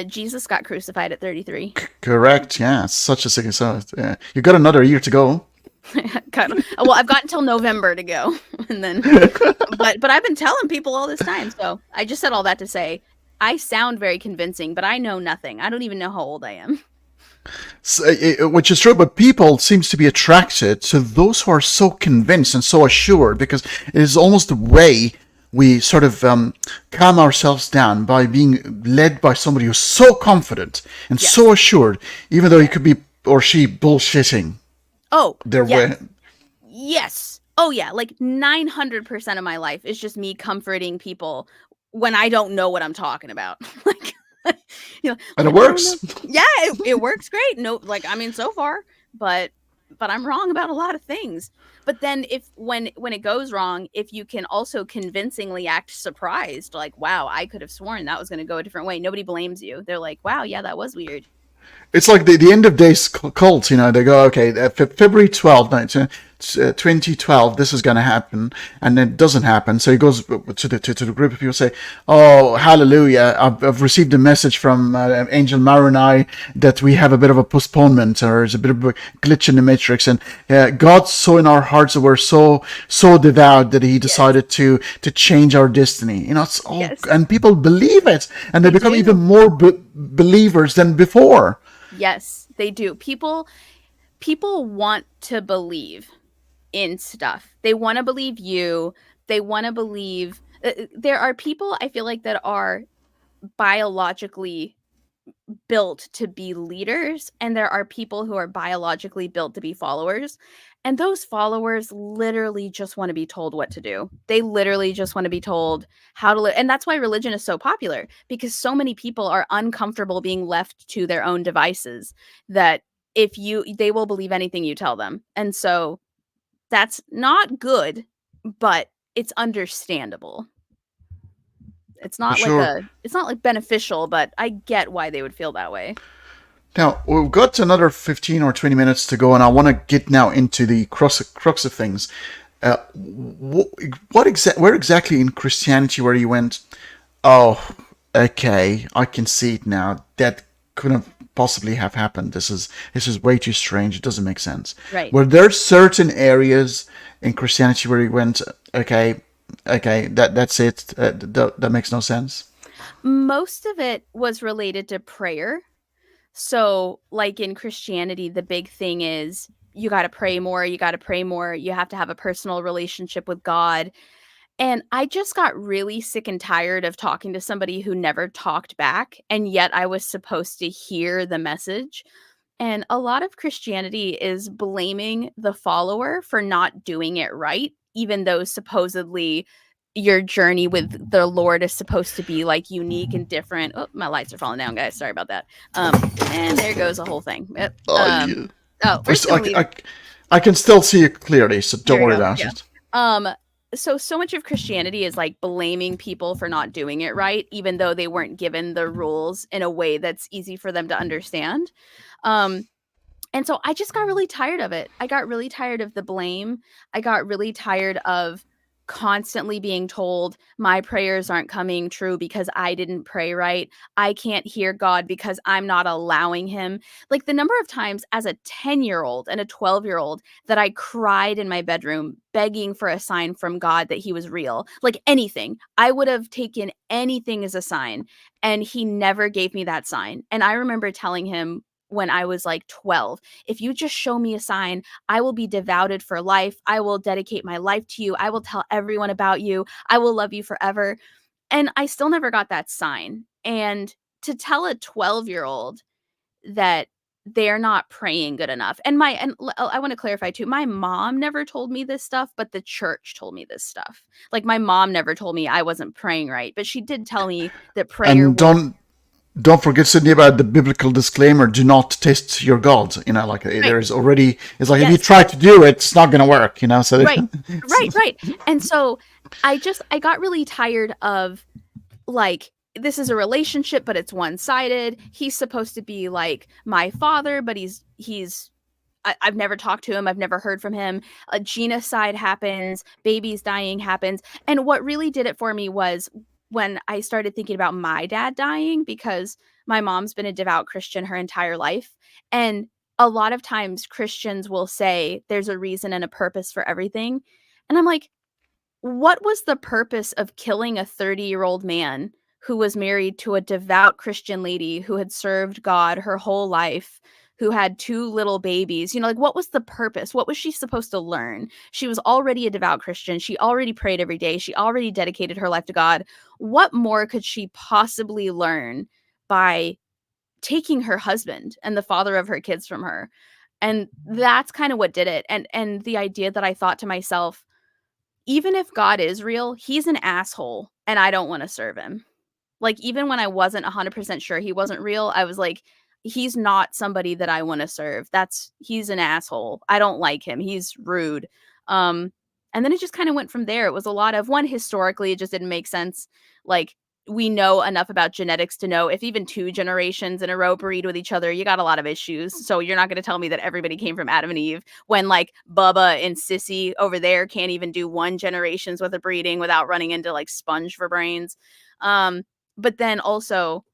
Jesus got crucified at 33. Correct. Yeah, it's such a significant. So, yeah. You got another year to go. Well, I've got until November to go and then but I've been telling people all this time. So, I just said all that to say I sound very convincing, but I know nothing. I don't even know how old I am. So, which is true, but people seems to be attracted to those who are so convinced and so assured, because it is almost the way we sort of calm ourselves down, by being led by somebody who's so confident and so Yes. assured, even though he could be, or she, bullshitting Oh, their yes. way. Yes. Oh, yeah. Like 900% of my life is just me comforting people when I don't know what I'm talking about. Like, And it I don't know. works. Yeah, it works great. No, like, I mean, so far, but I'm wrong about a lot of things. But then when it goes wrong, if you can also convincingly act surprised, like, wow, I could have sworn that was going to go a different way. Nobody blames you. They're like, wow, yeah, that was weird. It's like the end of days cult. They go, okay, February 12th, 2012, this is going to happen, and it doesn't happen. So he goes to the group of people, say, "Oh, hallelujah! I've received a message from Angel Maronai that we have a bit of a postponement, or there's a bit of a glitch in the matrix, and God's so in our hearts that we're so devout that He Yes. decided to change our destiny." It's all, Yes. and people believe it, and they They become even do. more believers than before. Yes, they do. People want to believe in stuff. They want to believe you. They want to believe there are people I feel like that are biologically built to be leaders and there are people who are biologically built to be followers. And those followers literally just want to be told what to do. They literally just want to be told how to live. And that's why religion is so popular because so many people are uncomfortable being left to their own devices that they will believe anything you tell them. And so that's not good, but it's understandable. For sure. It's not like beneficial, but I get why they would feel that way. Now, we've got another 15 or 20 minutes to go, and I want to get now into the crux of things. Where exactly in Christianity where you went, oh, okay, I can see it now. That couldn't possibly have happened. This is way too strange. It doesn't make sense. Right. Were there certain areas in Christianity where you went, okay, that's it. That makes no sense. Most of it was related to prayer. So, like in Christianity, the big thing is you got to pray more, you got to pray more, you have to have a personal relationship with God. And I just got really sick and tired of talking to somebody who never talked back, and yet I was supposed to hear the message. And a lot of Christianity is blaming the follower for not doing it right, even though supposedly your journey with the Lord is supposed to be like unique and different. Oh, my lights are falling down, guys. Sorry about that. And there goes the whole thing. Yep. Oh, yeah. Oh, we're just gonna leave. I can still see it clearly, so don't There we worry go. about Yeah. it. Um, so much of Christianity is like blaming people for not doing it right, even though they weren't given the rules in a way that's easy for them to understand. Um, And so I just got really tired of it. I got really tired of the blame. I got really tired of constantly being told my prayers aren't coming true because I didn't pray right. I can't hear God because I'm not allowing him. Like the number of times as a 10-year-old and a 12-year-old that I cried in my bedroom begging for a sign from God that he was real. Like anything. I would have taken anything as a sign, and he never gave me that sign. And I remember telling him when I was like 12, if you just show me a sign, I will be devoted for life. I will dedicate my life to you. I will tell everyone about you. I will love you forever. And I still never got that sign. And to tell a 12-year-old that they're not praying good enough. I want to clarify too. My mom never told me this stuff, but the church told me this stuff. Like my mom never told me I wasn't praying right, but she did tell me that prayer And was don't forget, Sydney, about the biblical disclaimer: do not test your God. Like right. there is already. It's like if you Yes. try to do it, it's not going to work. So Right. Right. And so I got really tired of like this is a relationship, but it's one-sided. He's supposed to be like my father, but I've never talked to him. I've never heard from him. A genocide happens, babies dying happens. And what really did it for me was when I started thinking about my dad dying, because my mom's been a devout Christian her entire life. And a lot of times Christians will say there's a reason and a purpose for everything. And I'm like, what was the purpose of killing a 30-year-old man who was married to a devout Christian lady who had served God her whole life, who had 2 little babies? Like, what was the purpose? What was she supposed to learn? She was already a devout Christian. She already prayed every day. She already dedicated her life to God. What more could she possibly learn by taking her husband and the father of her kids from her? And that's kind of what did it. And the idea that I thought to myself, even if God is real, he's an asshole and I don't want to serve him. Like, even when I wasn't 100% sure he wasn't real, I was like, he's not somebody that I want to serve. He's an asshole. I don't like him. He's rude. Um, and then it just kind of went from there. It was a lot of one, historically, it just didn't make sense. Like, we know enough about genetics to know if even 2 generations in a row breed with each other, you got a lot of issues. So you're not going to tell me that everybody came from Adam and Eve when like Bubba and Sissy over there can't even do 1 generation's worth of breeding without running into like sponge for brains. But then also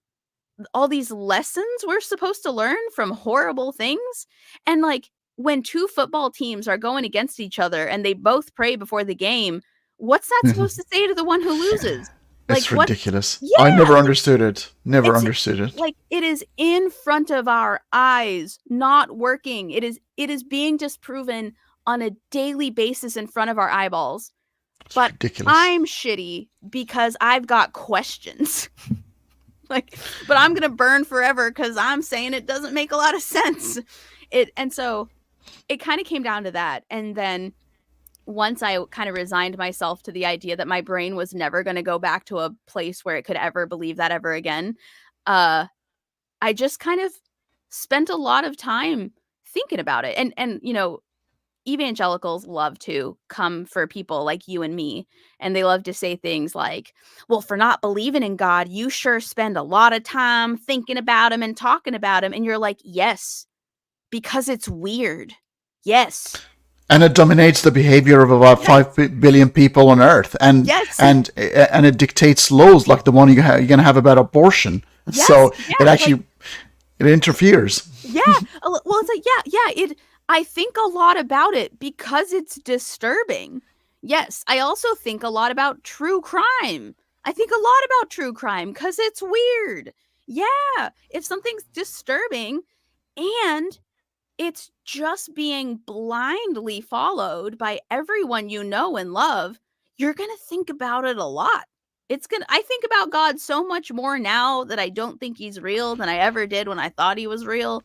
all these lessons we're supposed to learn from horrible things. And like when 2 football teams are going against each other and they both pray before the game, what's that supposed to say to the one who loses? Like It's what? ridiculous. I Yeah, never understood it. Never it's understood it. like it is in front of our eyes, not working. It is being disproven on a daily basis in front of our eyeballs. It's But ridiculous. I'm shitty because I've got questions. Like, but I'm gonna burn forever because I'm saying it doesn't make a lot of sense. So it kind of came down to that. And then once I kind of resigned myself to the idea that my brain was never going to go back to a place where it could ever believe that ever again, uh, I just kind of spent a lot of time thinking about it. And evangelicals love to come for people like you and me, and they love to say things like, well, for not believing in God, you sure spend a lot of time thinking about him and talking about him. And you're like, yes, because it's weird. Yes. And it dominates the behavior of about Yes. 5 billion people on Earth, and Yes. it dictates laws like the one you're going to have about abortion. Yes. So Yeah. it actually it interferes. Yeah. Well, it's like, yeah. I think a lot about it because it's disturbing. Yes. I also think a lot about true crime. I think a lot about true crime because it's weird. Yeah. If something's disturbing and it's just being blindly followed by everyone you know and love, you're going to think about it a lot. I think about God so much more now that I don't think he's real than I ever did when I thought he was real.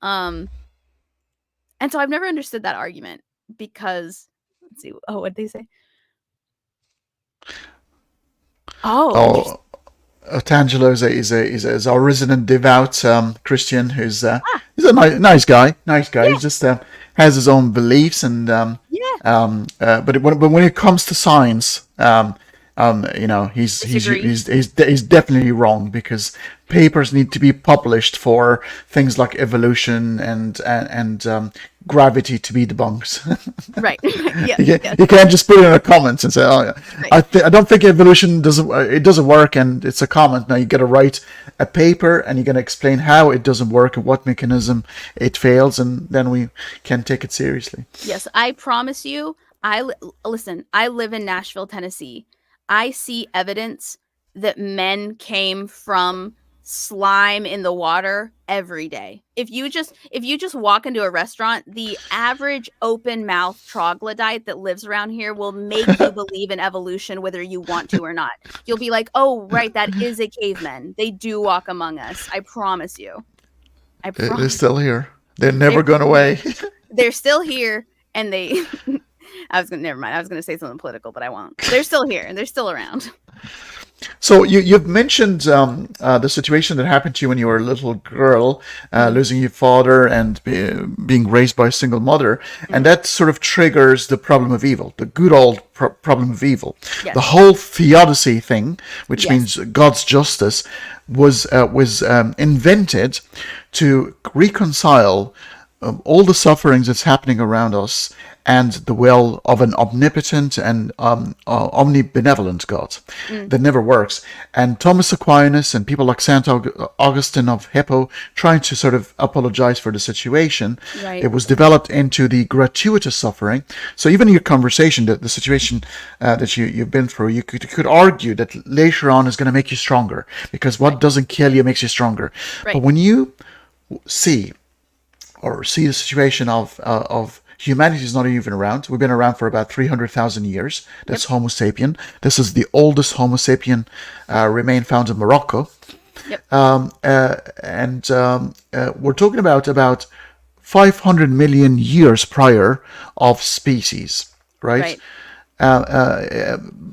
Um, and so I've never understood that argument because let's see. Oh, what'd they say? Oh, interesting. Oh, Tangelo is our resident devout Christian who's Ah, he's a nice guy. Nice guy. yeah, He just has his own beliefs, and yeah, but when it comes to science, Disagree. He's definitely wrong, because papers need to be published for things like evolution and gravity to be debunked. Right. Yeah. Yes. You can't just put it in a comment and say, "Oh, yeah, Right. I don't think evolution doesn't work," and it's a comment. Now you got to write a paper, and you're going to explain how it doesn't work and what mechanism it fails, and then we can take it seriously. Yes, I promise you. Listen. I live in Nashville, Tennessee. I see evidence that men came from slime in the water every day. If you just walk into a restaurant, the average open mouth troglodyte that lives around here will make you believe in evolution whether you want to or not. You'll be like, "Oh, right, that is a caveman. They do walk among us." I promise you. I They're promise. still here. They're They're never going away. they're still here, and they never mind. I was gonna say something political, but I won't. They're still here and they're still around. So you've mentioned the situation that happened to you when you were a little girl, losing your father and being raised by a single mother, and that sort of triggers the problem of evil, the good old problem of evil. Yes. The whole theodicy thing, which Yes. means God's justice, was invented to reconcile all the sufferings that's happening around us and the will of an omnipotent and omnibenevolent God that never works. And Thomas Aquinas and people like St. Augustine of Hippo trying to sort of apologize for the situation. Right. It was developed into the gratuitous suffering. So even in your conversation, the situation that you've been through, you could argue that later on is going to make you stronger, because what doesn't kill you makes you stronger. Right. But when you see the situation of humanity is not even around. We've been around for about 300,000 years. That's Homo sapien. This is the oldest Homo sapien remain found in Morocco. Yep. We're talking about 500 million years prior of species, right?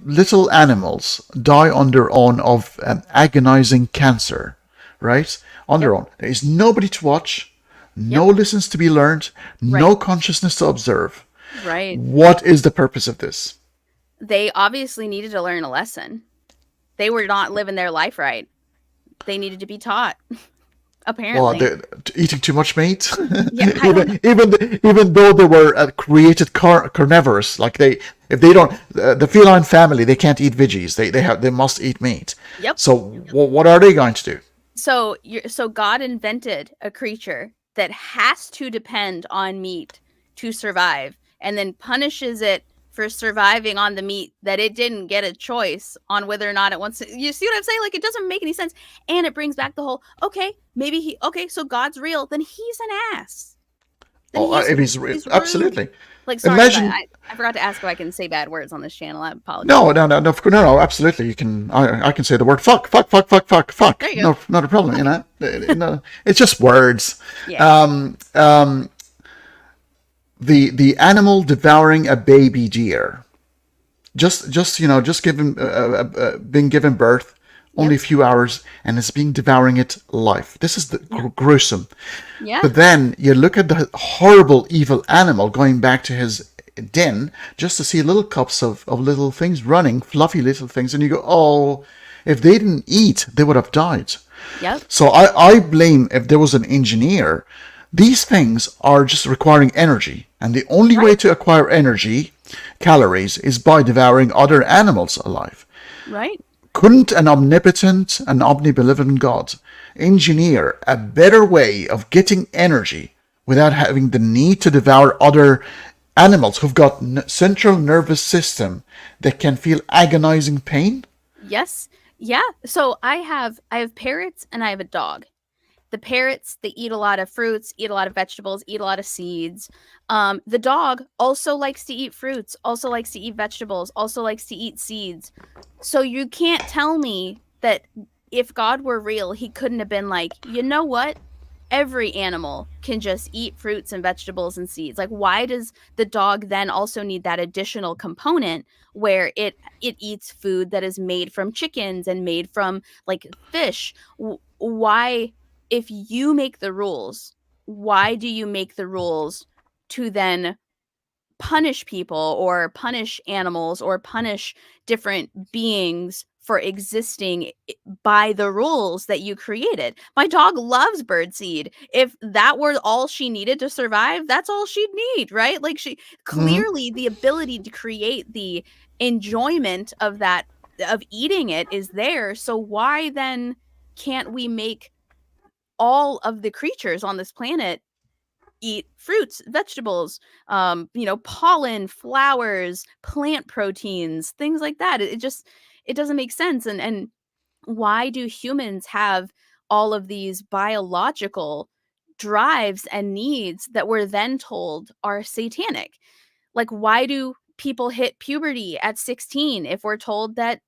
Little animals die on their own of agonizing cancer, right? On their own. There is nobody to watch, no lessons to be learned, no consciousness to observe. Right. What is the purpose of this? They obviously needed to learn a lesson. They were not living their life right. They needed to be taught. Apparently. Well, they're eating too much meat. Yeah, I don't know. even though they were created carnivores, like if they don't the feline family, they can't eat veggies. They must eat meat. Yep. So what are they going to do? So God invented a creature that has to depend on meat to survive, and then punishes it for surviving on the meat that it didn't get a choice on whether or not it wants to. You see what I'm saying? Like, it doesn't make any sense. And it brings back the whole, so God's real, then he's an ass. Then If he's rude. absolutely. Like, sorry, Imagine. I forgot to ask if I can say bad words on this channel. I apologize. No, absolutely. You can. I can say the word fuck. There you go. No, not a problem. You know, no, it's just words. Yeah. The animal devouring a baby deer, just given being given birth, only a few hours, and it's being devouring it live. This is gruesome. Yeah. But then you look at the horrible, evil animal going back to his den just to see little cups of little things running, fluffy little things, and you go, oh, if they didn't eat, they would have died. Yep. So I blame, if there was an engineer, these things are just requiring energy. And the only way to acquire energy, calories, is by devouring other animals alive. Right. Couldn't an omnipotent and omnibenevolent God engineer a better way of getting energy without having the need to devour other animals who've got central nervous system that can feel agonizing pain? Yes. Yeah. So I have parrots and I have a dog. The parrots, they eat a lot of fruits, eat a lot of vegetables, eat a lot of seeds. The dog also likes to eat fruits, also likes to eat vegetables, also likes to eat seeds. So you can't tell me that if God were real, he couldn't have been like, you know what? Every animal can just eat fruits and vegetables and seeds. Like, why does the dog then also need that additional component where it eats food that is made from chickens and made from like fish? Why, if you make the rules, why do you make the rules to then punish people or punish animals or punish different beings for existing by the rules that you created. My dog loves birdseed. If that were all she needed to survive, that's all she'd need, right? Like, she Hmm. clearly, the ability to create the enjoyment of that, of eating it, is there. So why then can't we make all of the creatures on this planet eat fruits, vegetables, pollen, flowers, plant proteins, things like that? It just, it doesn't make sense. And why do humans have all of these biological drives and needs that we're then told are satanic? Like, why do people hit puberty at 16 if we're told that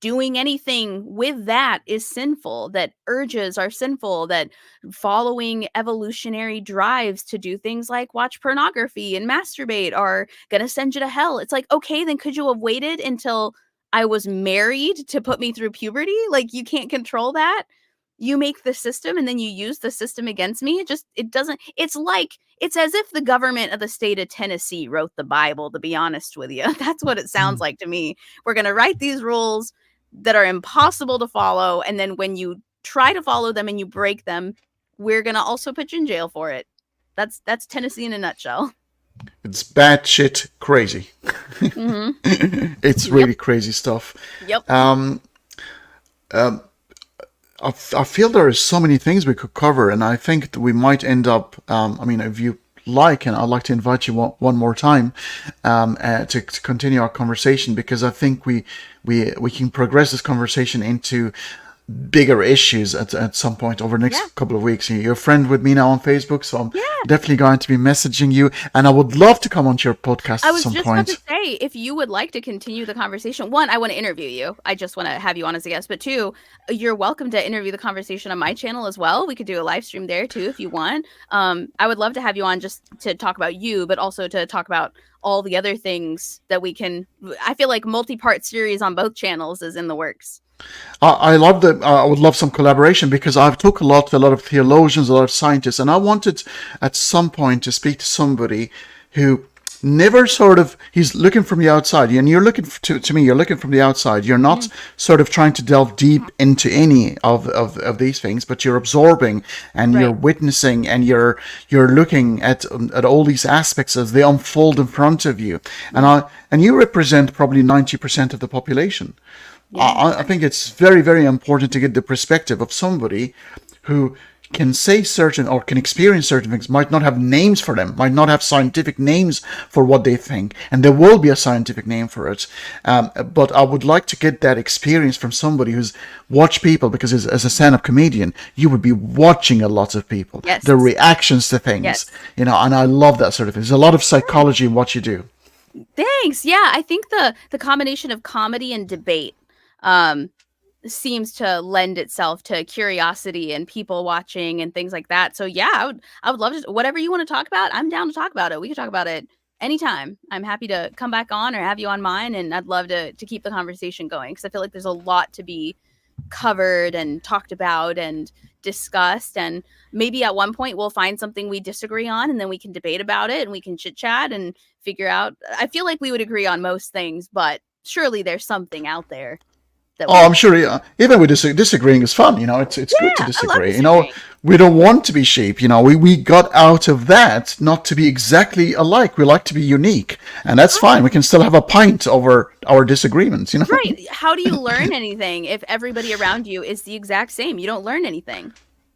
doing anything with that is sinful, that urges are sinful, that following evolutionary drives to do things like watch pornography and masturbate are gonna send you to hell? It's like, okay, then could you have waited until I was married to put me through puberty? Like, you can't control that. You make the system and then you use the system against me. It just, it doesn't, it's like, it's as if the government of the state of Tennessee wrote the Bible, to be honest with you. That's what it sounds like to me. We're going to write these rules that are impossible to follow, and then when you try to follow them and you break them, we're going to also put you in jail for it. That's Tennessee in a nutshell. It's batshit crazy. Hmm. It's Yep. really crazy stuff. Yep. I feel there are so many things we could cover, and I think that we might end up. I mean, if you like, and I'd like to invite you one more time to continue our conversation, because I think we can progress this conversation into bigger issues at some point over the next Yeah. couple of weeks. You're a friend with me now on Facebook, so I'm Yeah. definitely going to be messaging you, and I would love to come onto your podcast I at was some just about point. to say, if you would like to continue the conversation, one, I want to interview you. I just want to have you on as a guest. But two, you're welcome to interview the conversation on my channel as well. We could do a live stream there too if you want. I would love to have you on just to talk about you, but also to talk about all the other things that we can. I feel like multi-part series on both channels is in the works. I love that. I would love some collaboration, because I've talked a lot to a lot of theologians, a lot of scientists, and I wanted at some point to speak to somebody who never sort of, he's looking from the outside, and you're looking to me, you're looking from the outside. You're not sort of trying to delve deep into any of these things, but you're absorbing and you're Right. witnessing, and you're looking at all these aspects as they unfold in front of you. And you represent probably 90% of the population. I think it's very, very important to get the perspective of somebody who can say certain or can experience certain things, might not have names for them, might not have scientific names for what they think, and there will be a scientific name for it. But I would like to get that experience from somebody who's watched people, because as a stand-up comedian, you would be watching a lot of people, Yes. their reactions to things, Yes. and I love that sort of thing. There's a lot of psychology in what you do. Thanks. Yeah, I think the combination of comedy and debate um seems to lend itself to curiosity and people watching and things like that. So yeah, I would love to, whatever you want to talk about, I'm down to talk about it. We can talk about it anytime. I'm happy to come back on or have you on mine, and I'd love to keep the conversation going, because I feel like there's a lot to be covered and talked about and discussed, and maybe at one point we'll find something we disagree on, and then we can debate about it and we can chit chat and figure out. I feel like we would agree on most things, but surely there's something out there that Oh, I'm sure. Even with disagreeing is fun. It's good to Yeah, I love disagree. disagreeing. We don't want to be sheep. We got out of that not to be exactly alike. We like to be unique, and that's fine. We can still have a pint over our disagreements. Right. How do you learn anything if everybody around you is the exact same? You don't learn anything.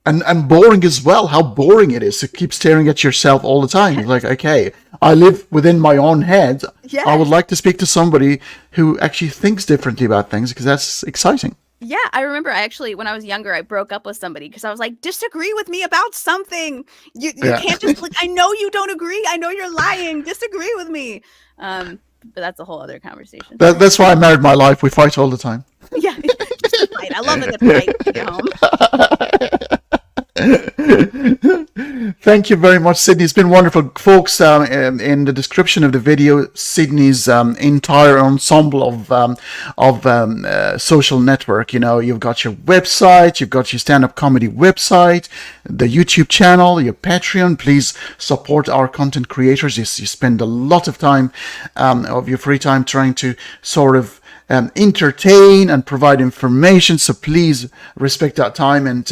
And boring as well. How boring it is to keep staring at yourself all the time. It's like, okay, I live within my own head. I would Yes. like to speak to somebody who actually thinks differently about things, because that's exciting. Yeah, I remember when I was younger, I broke up with somebody because I was like, disagree with me about something. You Yeah. can't just, like, I know you don't agree. I know you're lying. Disagree with me. But that's a whole other conversation. That's why I married my life. We fight all the time. Yeah, just a fight. I love a good fight when you get home. Thank you very much, Sydney. It's been wonderful. Folks, in the description of the video, Sydney's entire ensemble of social network. You know, you've got your website, you've got your stand-up comedy website, the YouTube channel, your Patreon. Please support our content creators. You spend a lot of time of your free time trying to sort of entertain and provide information. So please respect that time and,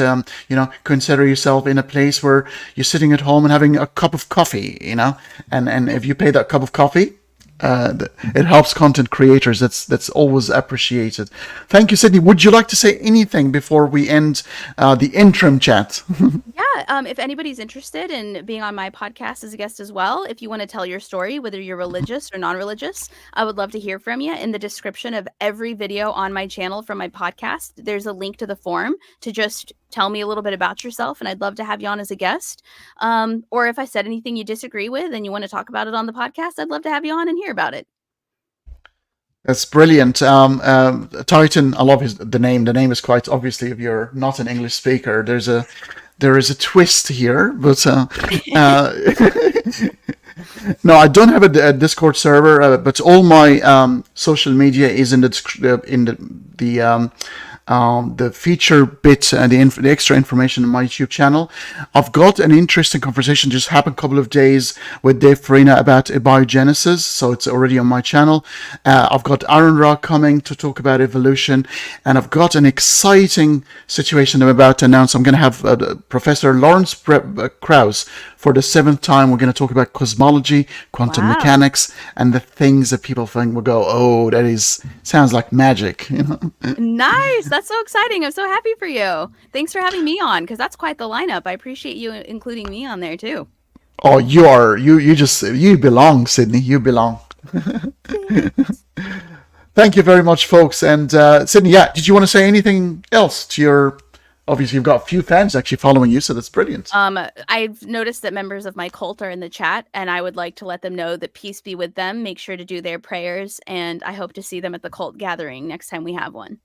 consider yourself in a place where you're sitting at home and having a cup of coffee, and if you pay that cup of coffee, it helps content creators. That's always appreciated. Thank you, Sydney. Would you like to say anything before we end the interim chat? Yeah, if anybody's interested in being on my podcast as a guest as well, if you want to tell your story, whether you're religious or non-religious, I would love to hear from you. In the description of every video on my channel from my podcast, there's a link to the form to just tell me a little bit about yourself, and I'd love to have you on as a guest. Or if I said anything you disagree with and you want to talk about it on the podcast, I'd love to have you on and hear about it. That's brilliant. Titan, I love the name. The name is quite obviously, if you're not an English speaker, there is a twist here, but no, I don't have a Discord server, but all my social media is in the feature bit and the extra information on my YouTube channel. I've got an interesting conversation just happened a couple of days with Dave Farina about abiogenesis, so it's already on my channel. I've got Aaron Ra coming to talk about evolution, and I've got an exciting situation I'm about to announce. I'm going to have Professor Lawrence Krauss for the 7th time. We're going to talk about cosmology, quantum mechanics, and the things that people think will go, oh, sounds like magic. Nice. That's so exciting. I'm so happy for you. Thanks for having me on, because that's quite the lineup. I appreciate you including me on there too. Oh, you belong, Sydney. You belong. Thank you very much, folks. And Sydney, did you want to say anything else to your... Obviously, you've got a few fans actually following you, so that's brilliant. I've noticed that members of my cult are in the chat, and I would like to let them know that peace be with them. Make sure to do their prayers, and I hope to see them at the cult gathering next time we have one.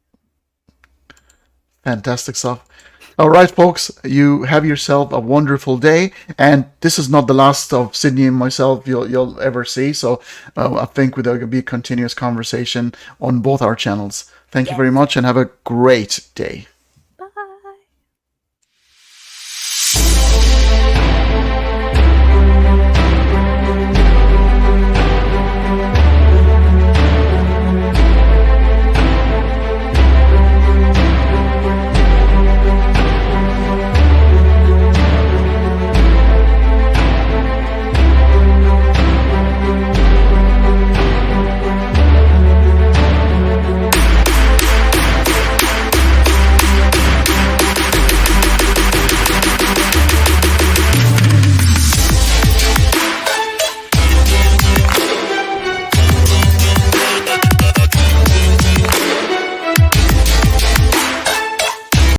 Fantastic stuff. All right, folks, you have yourself a wonderful day, and this is not the last of Sydney and myself you'll ever see. So I think there'll be a continuous conversation on both our channels. Thank you very much, and have a great day.